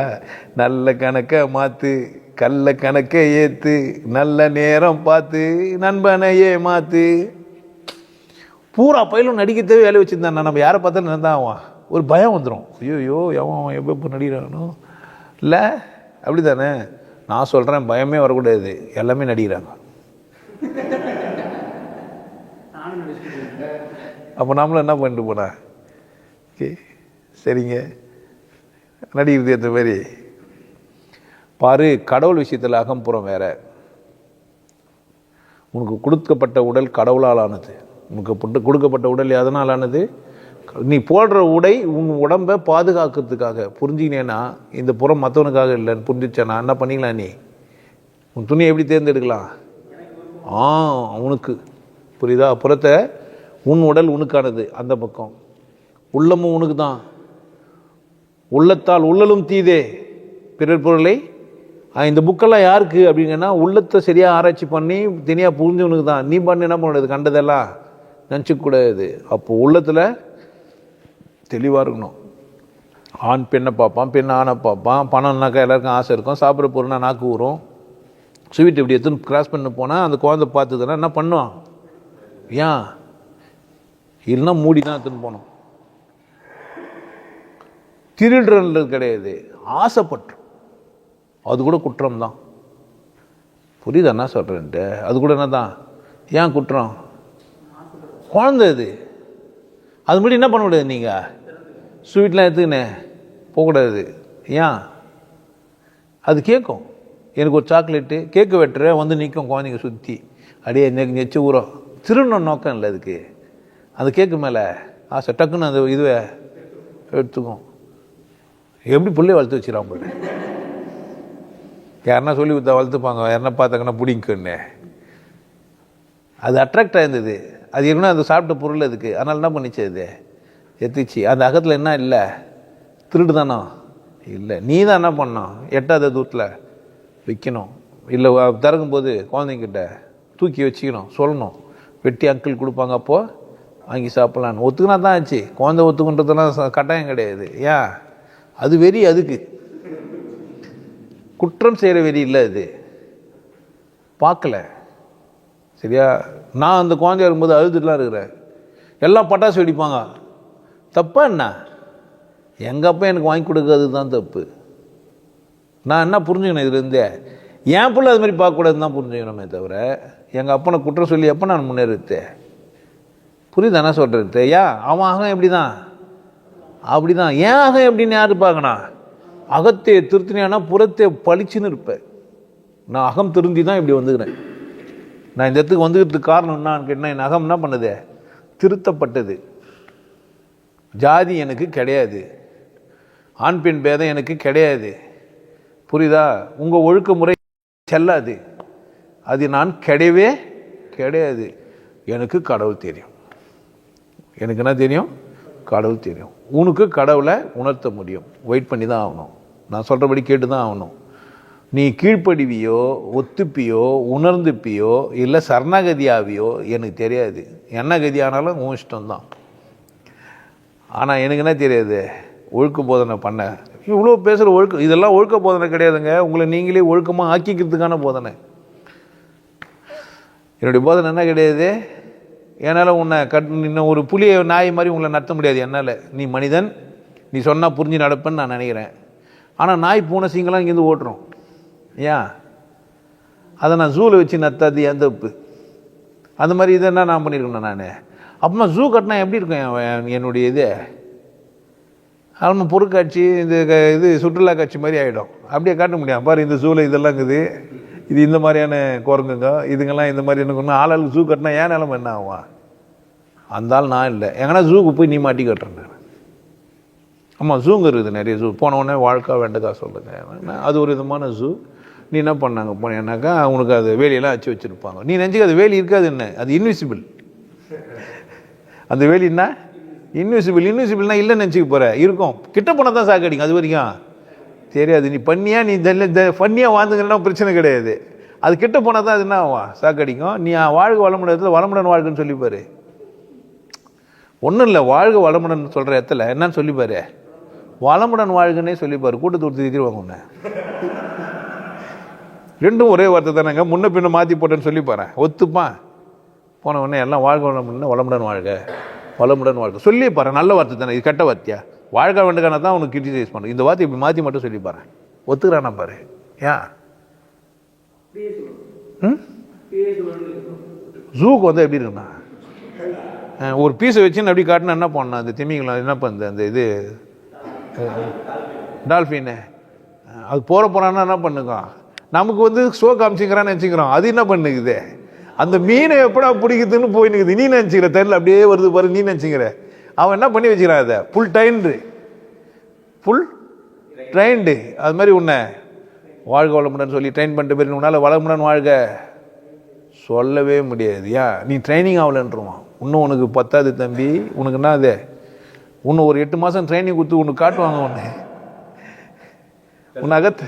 நல்ல கணக்கை மாத்து, கள்ள கணக்கை ஏத்து, நல்ல நேரம் பார்த்து நண்பனையே மாத்து. பூரா பயிலும் நடிக்கத்தே வேலை வச்சுருந்தான். நம்ம யாரை பார்த்தாலும் நினைந்தான் ஆவான். ஒரு பயம் வந்துடும், ஐயோ எவன் எப்போ நடிக்கிறானோ. இல்லை அப்படி தானே? நான் சொல்கிறேன் பயமே வரக்கூடாது, எல்லாமே நடிக்கிறாங்க. அப்போ நாமளும் என்ன பண்ணிட்டு போனா? ஓகே சரிங்க, நடிக்கிறது ஏற்ற மாதிரி பாரு. கடவுள் விஷயத்தில் அகம்புறம் வேற. உனக்கு கொடுக்கப்பட்ட உடல் கடவுளால் ஆனது. உனக்கு கொடுக்கப்பட்ட உடல் எதனால் ஆனது? நீ போடுற உடை உன் உடம்பை பாதுகாக்கிறதுக்காக. புரிஞ்சினேன்னா இந்த புறம் மற்றவனுக்காக இல்லைன்னு புரிஞ்சிச்சேன்னா என்ன பண்ணிக்கலாம்? நீ உன் துணியை எப்படி தேர்ந்தெடுக்கலாம்? உனக்கு புரியுதா? புறத்தை உன் உடல் உனக்கானது, அந்த பக்கம் உள்ளமும் உனக்கு தான். உள்ளத்தால் உள்ளலும் தீதே பிறர் பொருளை. இந்த புக்கெல்லாம் யாருக்கு அப்படிங்கன்னா உள்ளத்தை சரியாக ஆராய்ச்சி பண்ணி தனியாக புரிஞ்சவனுக்கு தான். நீ பண்ணி என்ன பண்ணுறது? கண்டதெல்லாம் நினச்சிக்கூடாது. அப்போ உள்ளத்தில் தெளிவாக இருக்கணும். ஆண் பெண்ணை பார்ப்பான், பெண் ஆணை பார்ப்பான். பணம்னாக்கா எல்லாருக்கும் ஆசை இருக்கும். சாப்பிட்ற பொருள்னா நாக்கு ஊறும். ஸ்வீட் இப்படி எடுத்துன்னு கிராஸ் பண்ண போனால் அந்த குழந்தை பார்த்துதுன்னா என்ன பண்ணுவான்? ஏன் இல்லைன்னா மூடி தான் எடுத்துன்னு போனோம். திருடுறது கிடையாது, ஆசைப்பட்டு. அது கூட குற்றம் தான். புரியுதா என்ன சொல்கிறேன்ட்டு? அது கூட என்ன தான்? ஏன் குற்றம்? குழந்தை இது. அது மட்டும் என்ன பண்ண முடியாது? நீங்கள் ஸ்வீட்லாம் எடுத்துக்கினே போகக்கூடாது. ஏன்? அது கேட்கும். எனக்கு ஒரு சாக்லேட்டு கேக்கு வெட்டுற வந்து நிற்கும் குழந்தைங்க சுற்றி, அப்படியே நெச்சு ஊறும். திருடணும் நோக்கம் இல்லை அதுக்கு. அந்த கேக்கு மேலே ஆசை, டக்குன்னு அந்த இதுவை எடுத்துக்கும். எப்படி பிள்ளைய வளர்த்து வச்சுக்கிறான் போல. யாருன்னா சொல்லி கொடுத்தா வளர்த்துப்பாங்க, யாருன்னா பார்த்தாங்கன்னா பிடிக்குன்னு. அது அட்ராக்ட் ஆயிருந்தது. அது ஏற்கனவே அது சாப்பிட்ட பொருள் அதுக்கு. அதனால என்ன பண்ணிச்சு? அது எத்திச்சு. அந்த அகத்தில் என்ன இல்லை? திருடு தானோ? இல்லை, நீ தான் என்ன பண்ணணும்? எட்டாத தூரத்தில் வைக்கணும். இல்லை திறக்கும்போது குழந்தைங்கிட்ட தூக்கி வச்சுக்கணும், சொல்லணும். வெட்டி அங்கிள் கொடுப்பாங்க, அப்போது வாங்கி சாப்பிட்லான்னு ஒத்துக்கினா தான் ஆச்சு. குழந்தை ஒத்துக்குன்றதுலாம் கட்டாயம் கிடையாது. ஏன்? அது வெறி. அதுக்கு குற்றம் செய்கிற வெறி இல்லை. அது பார்க்கல சரியா? நான் அந்த குழந்தையா இருக்கும்போது அழுதுட்டுலாம் இருக்கிறேன். எல்லாம் பட்டாசு வெடிப்பாங்க. தப்பா என்ன? எங்கள் அப்பா எனக்கு வாங்கி கொடுக்காது தான் தப்பு. நான் என்ன புரிஞ்சுக்கணும் இதுலேருந்தே? என் பிள்ளை அது மாதிரி பார்க்கக்கூடாதுன்னு தான் புரிஞ்சுக்கணுமே தவிர எங்கள் அப்பனை குற்றம் சொல்லி எப்போ நான் முன்னேறுத்தேன்? புரியுது என்ன சொல்கிறது? ஏன் அவன் ஆகம் எப்படி தான் அப்படி தான். ஏன் ஆகம் எப்படின்னு யாரு பார்க்கணும்? அகத்தே திருத்தினியானா புறத்தே பளிச்சுன்னு இருப்பேன். நான் அகம் திருந்தி தான் இப்படி வந்துக்கிறேன். நான் இந்த இடத்துக்கு வந்துக்கிறதுக்கு காரணம் என்னான்னு கேட்டால், என் அகம் என்ன பண்ணுது? திருத்தப்பட்டது. ஜாதி எனக்கு கிடையாது, ஆண் பெண் பேதம் எனக்கு கிடையாது. புரியுதா? உங்கள் ஒழுக்க முறை செல்லாது. அது நான் கிடையவே கிடையாது. எனக்கு கடவுள் தெரியும். எனக்கு என்ன தெரியும்? கடவுள் தெரியும். உனக்கு கடவுளை உணர்த்த முடியும். வெயிட் பண்ணி தான் ஆகணும். நான் சொல்கிறபடி கேட்டு தான் ஆகணும். நீ கீழ்ப்படிவியோ, ஒத்துப்பியோ, உணர்ந்துப்பியோ, இல்லை சரணகதியாவியோ எனக்கு தெரியாது. என்ன கதி ஆனாலும் உன் இஷ்டம்தான். ஆனால் எனக்கு என்ன தெரியாது? ஒழுக்க போதனை பண்ண. இவ்வளோ பேசுகிற ஒழுக்க, இதெல்லாம் ஒழுக்க போதனை கிடையாதுங்க. உங்களை நீங்களே ஒழுக்கமாக ஆக்கிக்கிறதுக்கான போதனை. என்னுடைய போதனை என்ன கிடையாது? என்னால் உன்னை இன்னும் ஒரு புலியை நாய் மாதிரி உங்களை நடத்த முடியாது என்னால். நீ மனிதன், நீ சொன்னால் புரிஞ்சு நடப்பேன்னு நான் நினைக்கிறேன். ஆனால் நாய் பூனை சிங்கெல்லாம் இங்கேருந்து ஓட்டுறோம். ஏன்? அதை நான் ஜூவில் வச்சு நத்தாது என் தப்பு. அந்த மாதிரி இதை என்ன நான் பண்ணியிருக்கேன் நான். அப்புறமா ஜூ கட்டினா எப்படி இருக்கும் என்னுடைய இது? அப்புறமா பொருட்காட்சி, இது சுற்றுலா காட்சி மாதிரி ஆகிடும். அப்படியே காட்ட முடியும். பாரு, இந்த ஜூவில் இதெல்லாம் இருக்குது, இது இந்த மாதிரியான குரங்குங்க, இதுங்கெல்லாம் இந்த மாதிரி என்ன ஆளாளுக்கு ஜூ கட்டினா ஏன் நிலமை என்ன ஆகும்? அந்த ஆள் நான் இல்லை. எங்கன்னா ஜூக்கு போய் நீ மாட்டி கட்டுறேன். ஆமாம், ஜூங்க இருக்குது நிறைய. ஜூ போனவுடனே வாழ்க்கை வேண்டக்கா சொல்லுங்க, அது ஒரு விதமான ஜூ. நீ என்ன பண்ணாங்க போனேன்னாக்கா உனக்கு அது வேலியெல்லாம் வச்சு வச்சுருப்பாங்க. நீ நினச்சிக்க அது வேலி இருக்காது, என்ன அது இன்விசிபிள். அந்த வேலின்னா இன்விசிபிள். இன்விசிபிள்னா இல்லைன்னு நினச்சிக்க போகிற, இருக்கும். கிட்ட போனால் தான் சாக்கடிக்கும். அது வரைக்கும் தெரியாது. நீ பண்ணியா, நீ பண்ணியாக வாழ்ந்துங்கன்னா பிரச்சனை கிடையாது. அது கிட்ட போனால் தான் அது என்ன ஆகும்? சாக்கடிக்கும். நீ வாழ்க வளமுடன் வளமுடன் வாழ்க்கைன்னு சொல்லிப்பாரு. ஒன்றும் இல்லை, வாழ்க வளமுடன் சொல்கிற இடத்துல என்னன்னு சொல்லிப்பாரு? வளமுடன் வாழ்கன்னே சொல்லிப்பாரு. கூட்டத்தை கொடுத்து திட்டிடுவாங்க உன்னை. ரெண்டும் ஒரே வார்த்தை தானேங்க. முன்ன பின்ன மாற்றி போட்டேன்னு சொல்லிப்பாரு. ஒத்துப்பான். போன உடனே எல்லாம் வாழ்க வளமுடன் வளமுடன் வாழ்க வளமுடன் வாழ்க சொல்லிப்பாரு. நல்ல வார்த்தை தானே. இது கெட்ட வார்த்தையா? வாழ்க வேண்டுக்கான தான் உனக்கு கிரிட்டிசைஸ் பண்ணுறேன். இந்த வார்த்தை இப்படி மாற்றி மட்டும் சொல்லிப்பாரு. ஒத்துக்கிறானா பாரு. ஏன் ஜூக்கு வந்து எப்படி இருக்குண்ணா? ஒரு பீஸை வச்சுன்னு அப்படி காட்டினா என்ன பண்ணணும்? அந்த திமிங்கலம் என்ன பண்ணுது? அந்த இது டால்ஃபின்னு அது போகிறான்னா என்ன பண்ணுங்க? நமக்கு வந்து ஷோ காமிச்சிக்கிறான்னு நினச்சிக்கிறோம். அது என்ன பண்ணுக்குது? அந்த மீனை எப்படா பிடிக்குதுன்னு போயினுக்குது. நீ நினச்சிக்கிற தெரியல, அப்படியே வருது பாரு, நீ நினச்சிக்கிற. அவன் என்ன பண்ணி வச்சுக்கிறான்? அதை ஃபுல் ட்ரைன்டு. அது மாதிரி உன்னை வாழ்க வளமுடன் சொல்லி ட்ரெயின் பண்ணிட்டு போய் உன்னால் வளமுடன் வாழ்க சொல்லவே முடியாது. ஏன்? நீ ட்ரைனிங் ஆகலன்றான். இன்னும் உனக்கு பத்தாது தம்பி. உனக்கு என்ன அது? இன்னும் ஒரு 8 மாதம் ட்ரைனிங் கொடுத்து உனக்கு காட்டுவாங்க. உன்னை அகத்த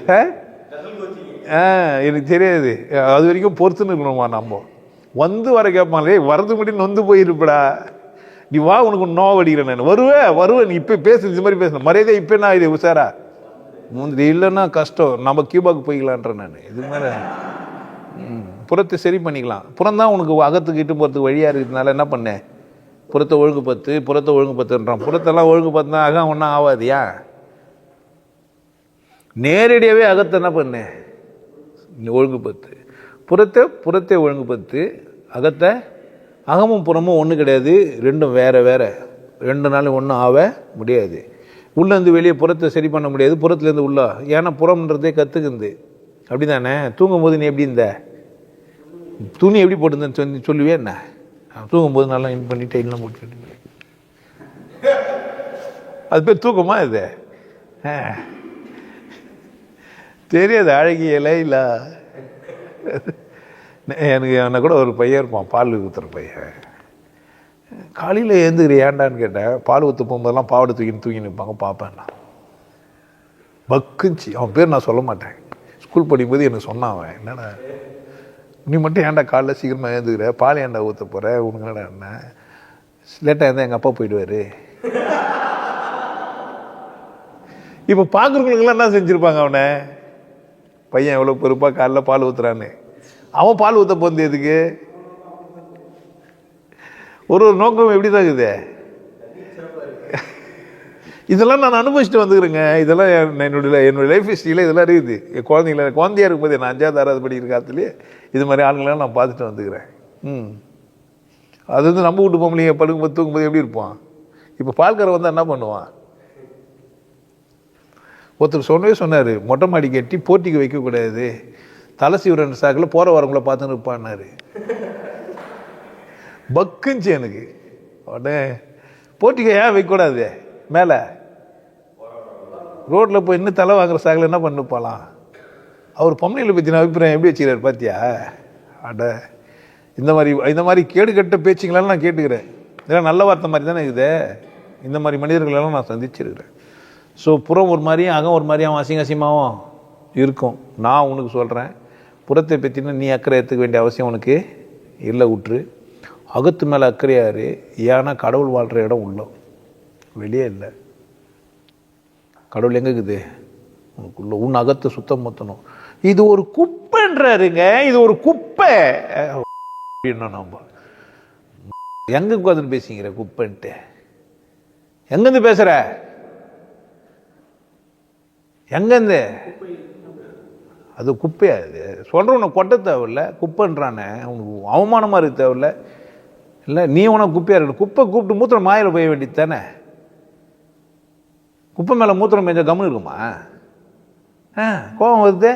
எனக்கு தெரியாது. அது வரைக்கும் பொறுத்துன்னு இருக்கணுமா? நம்ம வந்து வர கேட்பாங்களே, வரது மட்டும் நொந்து போயிருப்படா. நீ வா, உனக்கு நோவ் அடிக்கிறேன் நான். வருவேன். நீ இப்போ பேசு, இது மாதிரி பேசணும். மரியாதை இப்போ நான் இது உஷாரா முந்திரி இல்லைன்னா கஷ்டம். நம்ம கியூபாக்கு போய்க்கலான்ற நான். இது மாதிரி புறத்தை சரி பண்ணிக்கலாம். புறந்தான் உனக்கு அகத்துக்கு இட்டு போகிறதுக்கு வழியாக இருக்கிறதுனால என்ன பண்ணேன்? புறத்தை ஒழுங்குபத்துன்றான். புறத்தெல்லாம் ஒழுங்குபத்துனா அகம் ஒன்றும் ஆகாதியா? நேரடியாகவே அகத்தை என்ன பண்ணேன்? ஒழுங்குபத்து. புறத்தை ஒழுங்குபத்து. அகத்தை அகமும் புறமும் ஒன்று கிடையாது. ரெண்டும் வேற. 2 நாள் ஒன்றும் ஆக முடியாது. உள்ளேருந்து வெளியே புறத்தை சரி பண்ண முடியாது, புறத்துலேருந்து உள்ள. ஏன்னா புறம்ன்றதே கற்றுக்குது. அப்படி தானே? தூங்கும்போது நீ எப்படி இந்த துணி எப்படி போட்டுருந்தேன்னு சொல்லுவே என்ன? தூங்கும்போது நல்லா இன் பண்ணி டைட்லாம் போட்டு அது பேர் தூக்கமா? இது தெரியாது. அழகியலை இல்லை. எனக்கு என்ன கூட ஒரு பையன் இருப்பான், பால் ஊற்றுற பையன். காலையில் எழுந்துக்கிற ஏண்டான்னு கேட்டேன். பால் ஊற்ற போகும்போதெல்லாம் பாவடை தூக்கி நிற்பாங்க. பார்ப்பேன் நான். பக்குச்சு. அவன் பேர் நான் சொல்ல மாட்டேன். ஸ்கூல் படிக்கும்போது எனக்கு சொன்னான் அவன். என்னடா நீ மட்டும் ஏன்டா காலைல சீக்கிரமாக எழுந்துக்கிற, பால் ஏன்டா ஊற்ற போகிற, உனக்கு என்னடா என்ன லேட்டாக இருந்தால் எங்கள் அப்பா போயிடுவார். இப்போ பார்க்குறவங்களுக்கெல்லாம் என்ன செஞ்சுருப்பாங்க அவனை? பையன் எவ்வளோ பொறுப்பாக காலைல பால் ஊற்றுறான்னு. அவன் பால் ஊற்ற போகுது எதுக்கு? ஒரு நோக்கம் எப்படி தான் இருக்குது. இதெல்லாம் நான் அனுபவிச்சுட்டு வந்துக்கிறேங்க. இதெல்லாம் என்னுடைய லைஃப் ஹிஸ்ட்ரியில் இதெல்லாம் இருக்குது. என் குழந்தையா இருக்கும்போது நான் 5வது 6வது படிக்கிற காலத்துலேயே இது மாதிரி ஆளுங்களாம் நான் பார்த்துட்டு வந்துக்கிறேன். அது வந்து நம்ம வீட்டு பொம்பளைங்க படுக்கும்போது தூங்கும்போது எப்படி இருப்பான்? இப்போ பால்கார வந்தால் என்ன பண்ணுவான்? ஒருத்தர் சொன்னார், மொட்டை மாடி கட்டி போட்டிக்கு வைக்கக்கூடாது, தலை சீவுற சாக்கில் போகிற வரவங்கள பார்த்துன்னு இருப்பான்னாரு. பக்குஞ்சு எனக்கு. உடனே போட்டிக்க ஏன் வைக்கக்கூடாது, மேலே ரோட்டில் போய் இன்னும் தலை வாங்குற சாக்கில் என்ன பண்ணு போகலாம். அவர் பொம்மையில் பற்றின அபிப்பிராயம் எப்படி வச்சுக்கிறாரு பார்த்தியா? அட இந்த மாதிரி கேடு கட்ட பேச்சுங்களெல்லாம் நான் கேட்டுக்கிறேன். இதெல்லாம் நல்ல வார்த்தை மாதிரி தானே இருக்குது. இந்த மாதிரி மனிதர்களெல்லாம் நான் சந்திச்சிருக்கிறேன். ஸோ புறம் ஒரு மாதிரியும் அகம் ஒரு மாதிரியும் அசிங்கமாகவும் இருக்கும். நான் உனக்கு சொல்கிறேன், புறத்தை பற்றினா நீ அக்கறை எடுத்துக்க வேண்டிய அவசியம் உனக்கு இல்லை. விட்டுரு. அகத்து மேலே அக்கறையாரு. ஏன்னா கடவுள் வாழ்கிற இடம் உள்ள, வெளியே இல்லை. கடவுள் எங்கே இருக்குது? உனக்குள்ள. உன் அகத்தை சுத்தம் மொத்தணும். இது ஒரு குப்பைன்றாருங்க, இது ஒரு குப்பை அப்படின்னா நம்ம எங்க உட்காந்து பேசிக்கிற குப்பைன்ட்டு? எங்கேருந்து பேசுற? எங்கேருந்து? அது குப்பையா? அது சொல்கிறவனை கொட்ட தேவையில்ல, குப்பைன்றானே உனக்கு அவமானமாக இருக்க தேவையில்ல. இல்லை நீ உனக்கு குப்பையாக இருக்கணும். குப்பை கூப்பிட்டு மூத்திரம் மாயில போய வேண்டியது தானே. குப்பை மேலே மூத்திரம் மேஞ்சா கம்முன்னு இருக்குமா? கோபம் வருது.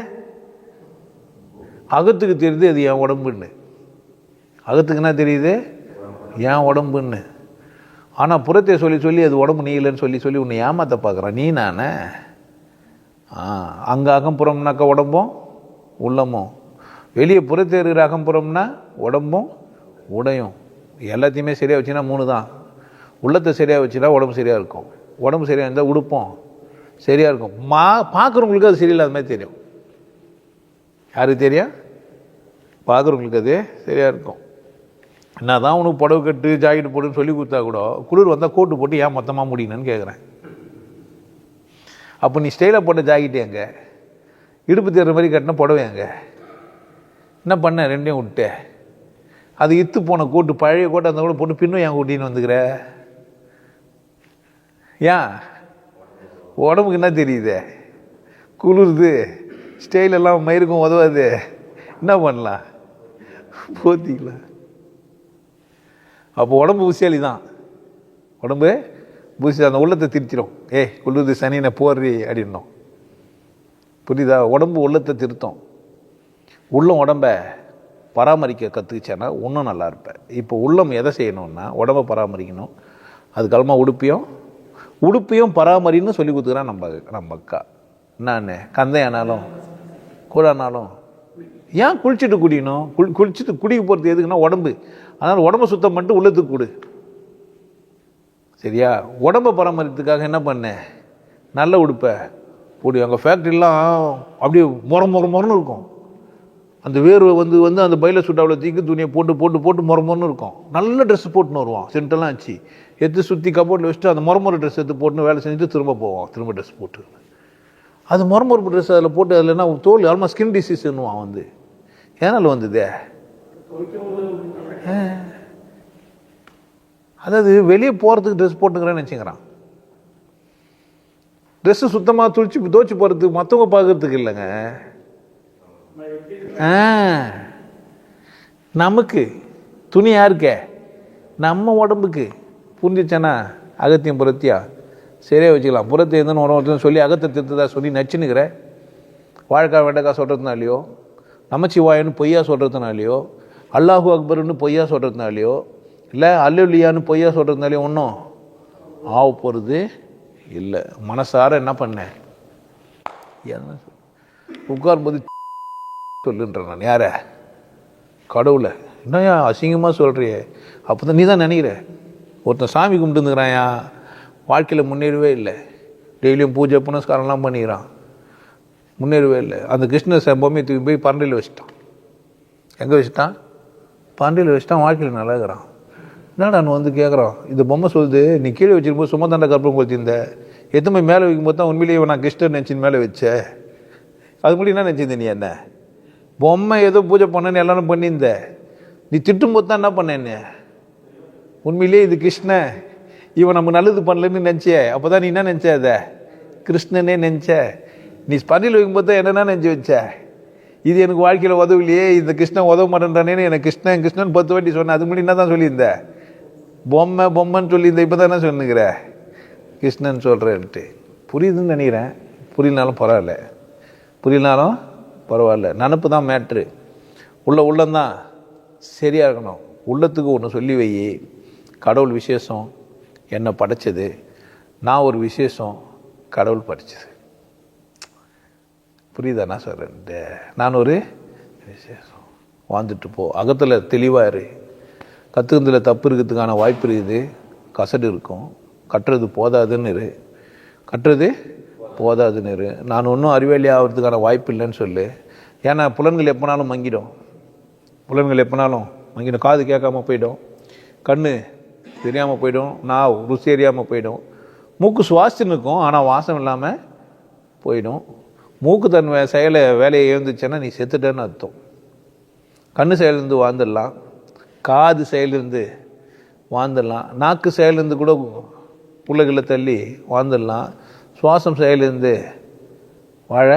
அகத்துக்கு தெரியுது அது என் உடம்புன்னு. அகத்துக்கு என்ன தெரியுது? என் உடம்புன்னு. ஆனால் புறத்தை சொல்லி அது உடம்பு நீ இல்லைன்னு சொல்லி உன்னை ஏமாத்த பார்க்குறான். நீ நானே அங்கே அகம்புறம்னாக்கா உடம்பும் உள்ளமும், வெளியே புறத்தை இருக்கிற அகம்புறம்னா உடம்பும் உடையும். எல்லாத்தையுமே சரியாக வச்சுன்னா 3 தான். உள்ளத்தை சரியாக வச்சுன்னா உடம்பு சரியாக இருக்கும். உடம்பு சரியாக இருந்தால் உடுப்போம் சரியாக இருக்கும். பார்க்குறவங்களுக்கு அது சரியில்லாத மாதிரி தெரியும். யாருக்கு தெரியும்? பார்க்குறவங்களுக்கு அது சரியாக இருக்கும். என்ன தான் உனக்கு புடவை கட்டு ஜாக்கெட்டு போட்டுன்னு சொல்லி கொடுத்தா கூட குளிர் வந்தால் கோட்டு போட்டு ஏன் மொத்தமாக முடியணுன்னு கேட்குறேன். அப்போ நீ ஸ்டைலாக போட்ட ஜாக்கெட்டு எங்க? இடுப்பு தேர்ற மாதிரி கட்டின புடவை எங்க? என்ன பண்ண? ரெண்டையும் விட்டு அது இத்து போன கோட்டு, பழைய கோட்டை அந்த கூட போட்டு பின்னும் ஏன் கூட்டின்னு வந்துக்கிற? ஏன்? உடம்புக்கு என்ன தெரியுது? குளிருது, ஸ்டைல் எல்லாம் மயிருக்கும் உதவாது. என்ன பண்ணலாம்? போத்திக்கலாம். அப்போ உடம்பு புசியாளி தான். உடம்பு புசி அந்த உள்ளத்தை திருத்திடும். குளிருது சனினை போடுறி அப்படின்னோம். புரியுதா? உடம்பு உள்ளத்தை திருத்தம். உள்ளம் உடம்பை பராமரிக்க கற்றுக்கிச்சேன்னா இன்னும் நல்லா இருப்பேன். இப்போ உள்ளம் எதை செய்யணும்னா உடம்பை பராமரிக்கணும். அதுக்கப்புறமா உடுப்பையும் பராமரின்னு சொல்லி கொடுத்துக்கிறான் நம்ம அக்கா. நான் கந்தையானாலும் கூடானாலும் ஏன் குளிச்சுட்டு குடிக்கணும்? குளிச்சுட்டு குடிக்க போகிறது எதுக்குன்னா உடம்பு. அதனால் உடம்பை சுத்தம் பண்ணிட்டு உள்ளத்துக்கு கொடு. சரியா? உடம்பை பராமரிக்கிறதுக்காக என்ன பண்ணேன்? நல்ல உடுப்பை போடு. அங்கே ஃபேக்ட்ரிலாம் அப்படியே முறன்னு இருக்கும். அந்த வேர்வை வந்து அந்த பயில சுட்டாவில் தீக்கு துணியை போட்டு முறன்னு இருக்கும். நல்ல ட்ரெஸ் போட்டுன்னு வருவான். சென்டெல்லாம் வச்சு எடுத்து சுற்றி கபோர்டில் வச்சுட்டு அந்த முறை ட்ரெஸ் எடுத்து போட்டுன்னு வேலை செஞ்சுட்டு திரும்ப போவான். திரும்ப ட்ரெஸ் போட்டு அது முறை ட்ரெஸ் அதில் போட்டு அதில் என்ன தோல் ஆல்மோஸ்ட் ஸ்கின் டிசீஸ்ன்னுவான். ஏனால் வந்ததே. அதாவது வெளியே போகிறதுக்கு ட்ரெஸ் போட்டுக்கிறேன்னு வச்சுக்கிறான். ட்ரெஸ்ஸு சுத்தமாக தோச்சு போகிறதுக்கு மற்றவங்க பார்க்கறதுக்கு இல்லைங்க. நமக்கு துணி யாருக்கே? நம்ம உடம்புக்கு. புரிஞ்சிச்சேன்னா அகத்தியம் புறத்தியா சரியாக வச்சுக்கலாம். புறத்தை எதுன்னு ஒருத்தர் சொல்லி அகத்தை திருத்ததா சொல்லி நச்சுன்னுக்கிற வாழ்க்கை வெண்டக்கா சொல்கிறதுனாலையோ, நமச்சிவாயன்னு பொய்யா சொல்கிறதுனாலையோ, அல்லாஹூ அக்பர்னு பொய்யா சொல்கிறதுனாலையோ, இல்லை அல்லுலியான்னு பொய்யா சொல்கிறதுனாலையோ ஒன்றும் ஆக போகிறது இல்லை. மனசார என்ன பண்ணேன்? உட்காரும்போது சொல்லுன்றேன் நான். யார? கடவுளை. என்னையா அசிங்கமாக சொல்கிறியே? அப்போ தான் நீ தான் நினைக்கிற. ஒருத்தன் சாமி கும்பிட்டுருந்துக்கிறாயா, வாழ்க்கையில் முன்னேறவே இல்லை. டெய்லியும் பூஜை புனஸ்காரம்லாம் பண்ணிக்கிறான், முன்னேறவே இல்லை. அந்த கிருஷ்ணர் பொம்மையை தூக்கி போய் பரண்டையில் வச்சுட்டான். எங்கே வச்சுட்டான்? பரண்டையில் வச்சுட்டான். வாழ்க்கையில் நல்லா இருக்கிறான். என்னடா நான் கேட்குறான், இந்த பொம்மை சொல்லுது நீ கீழே வச்சிருக்கும்போது சும்மா தாண்டா கற்பனை கொளுத்திருந்த, எத்தனை மேலே வைக்கும்போது தான் உண்மையிலேயே நான் கிருஷ்ணர் நினச்சின்னு மேலே வச்சேன். அது முன்னாடி என்ன நினச்சிருந்த? நீ என்ன பொம்மை ஏதோ பூஜை பண்ணேன்னு எல்லாரும் பண்ணியிருந்த. நீ திட்டும்போது தான் என்ன பண்ணேன்னு உண்மையிலேயே இது கிருஷ்ணன், இவன் நம்ம நல்லது பண்ணலன்னு நினச்சே. அப்போ தான் நீ என்ன நினச்ச? அதை கிருஷ்ணனே நினச்ச. நீ பண்டியில் வைக்கும்போது தான் என்னென்ன நினச்சி வச்ச? இது எனக்கு வாழ்க்கையில் உதவிலையே, இந்த கிருஷ்ணன் உதவ மாட்டேன்றானேன்னு எனக்கு கிருஷ்ணன் 10 வாட்டி சொன்னேன். அது முன்னாடி என்ன தான் சொல்லியிருந்த? பொம்மைன்னு சொல்லியிருந்த. இப்போ தான் என்ன சொன்னுங்கிற? கிருஷ்ணன் சொல்கிறேன்ட்டு. புரியுதுன்னு நினைக்கிறேன். புரியலனாலும் பரவாயில்ல, புரியலனாலும் பரவாயில்ல, நினப்பு தான் மேட்ரு. உள்ளந்தான் சரியாக இருக்கணும். உள்ளத்துக்கு ஒன்று சொல்லி வை, கடவுள் விசேஷம் என்னை படைச்சது, நான் ஒரு விசேஷம் கடவுள் படைச்சது. புரியுதா நான் சொல்கிறேன்? நான் ஒரு விசேஷம். வாழ்ந்துட்டு போ, அகத்தில் தெளிவாக இரு. கற்றுக்கிறதுல தப்பு இருக்கிறதுக்கான வாய்ப்பு இருக்குது, கசடு இருக்கும். கட்டுறது போதாதுன்னு இரு, கட்டுறது போதாதுன்னு இரு. நான் ஒன்றும் அறிவாளி ஆகிறதுக்கான வாய்ப்பு இல்லைன்னு சொல்லு. ஏன்னா புலன்கள் எப்போனாலும் மங்கிடும், புலன்கள் எப்போனாலும் மங்கிடும். காது கேட்காம போயிடும், கண்ணு தெரியாமல் போயிடும், நான் ருசி அறியாமல் போயிடும், மூக்கு சுவாசிச்சுன்னு இருக்கும் ஆனால் வாசம் இல்லாமல் போயிடும். மூக்கு தன் வேலையை எழுந்துச்சுன்னா நீ செத்துட்டேன்னு அர்த்தம். கண்ணு செயலிருந்து வாழ்ந்துடலாம், காது செயலிருந்து வாழ்ந்துடலாம், நாக்கு செயலிருந்து கூட புள்ளைகளை தள்ளி வாழ்ந்துடலாம். சுவாசம் செயலிருந்து வாழ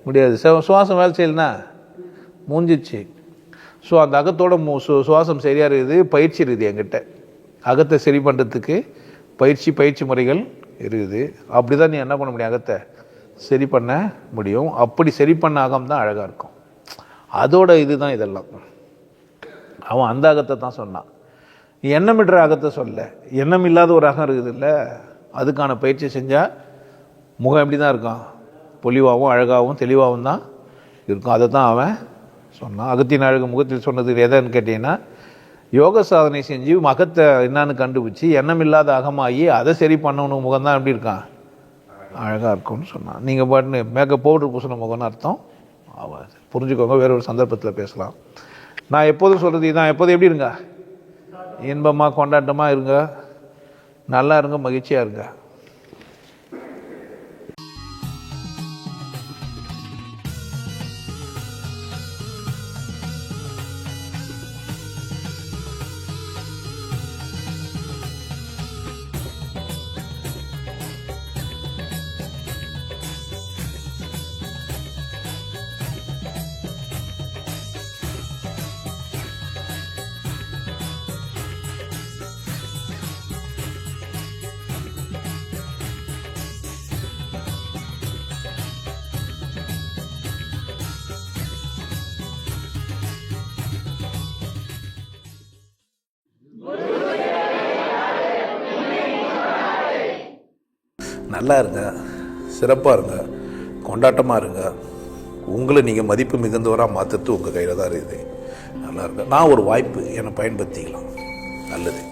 முடியாது. சுவாசம் வேலை செய்யலைன்னா மூஞ்சிச்சு. ஸோ அந்த அகத்தோட சுவாசம் சரியாக இருக்குது. பயிற்சி இருக்குது என்கிட்ட, அகத்தை சரி பண்ணுறதுக்கு பயிற்சி முறைகள் இருக்குது. அப்படி தான் நீ என்ன பண்ண முடியும், அகத்தை சரி பண்ண முடியும். அப்படி சரி பண்ண அகம் தான் அழகாக இருக்கும். அதோட இதுதான் இதெல்லாம். அவன் அந்த அகத்தை தான் சொன்னான், எண்ணமிடுற அகத்தை சொல்ல. எண்ணம் இல்லாத ஒரு அகம் இருக்குது இல்லை, அதுக்கான பயிற்சி செஞ்சால் முகம் எப்படி தான் இருக்கும், பொலிவாகவும் அழகாகவும் தெளிவாகவும் தான் இருக்கும். அதை தான் அவன் சொன்னான். அகத்தின் அழகு முகத்தில் சொன்னது எதைன்னு கேட்டீங்கன்னா, யோக சாதனை செஞ்சு மகத்தை என்னான்னு கண்டுபிடிச்சி எண்ணம் இல்லாத அகமாகி அதை சரி பண்ணணும், முகம் தான் எப்படி இருக்கான், அழகாக இருக்கும்னு சொன்னான். நீங்கள் பாட்டுன்னு மேக்கப் பவுடர் பூசின முகம்னு அர்த்தம் ஆகாது. புரிஞ்சுக்கோங்க, வேற ஒரு சந்தர்ப்பத்தில் பேசலாம். நான் எப்போதும் சொல்கிறது இதான், எப்போதும் எப்படி இருங்க, இன்பமாக கொண்டாட்டமாக இருங்க, நல்லா இருங்க, மகிழ்ச்சியாக இருங்க. நல்லா இருங்க, சிறப்பாக இருங்க, கொண்டாட்டமாக இருங்க. உங்களை நீங்கள் மதிப்பு மிகுந்தவராக மாற்றுறது உங்கள் கையில் தான் இருக்குது. நல்லா இருங்க. நான் ஒரு வாய்ப்பு, என்னை பயன்படுத்திக்கலாம். நல்லது.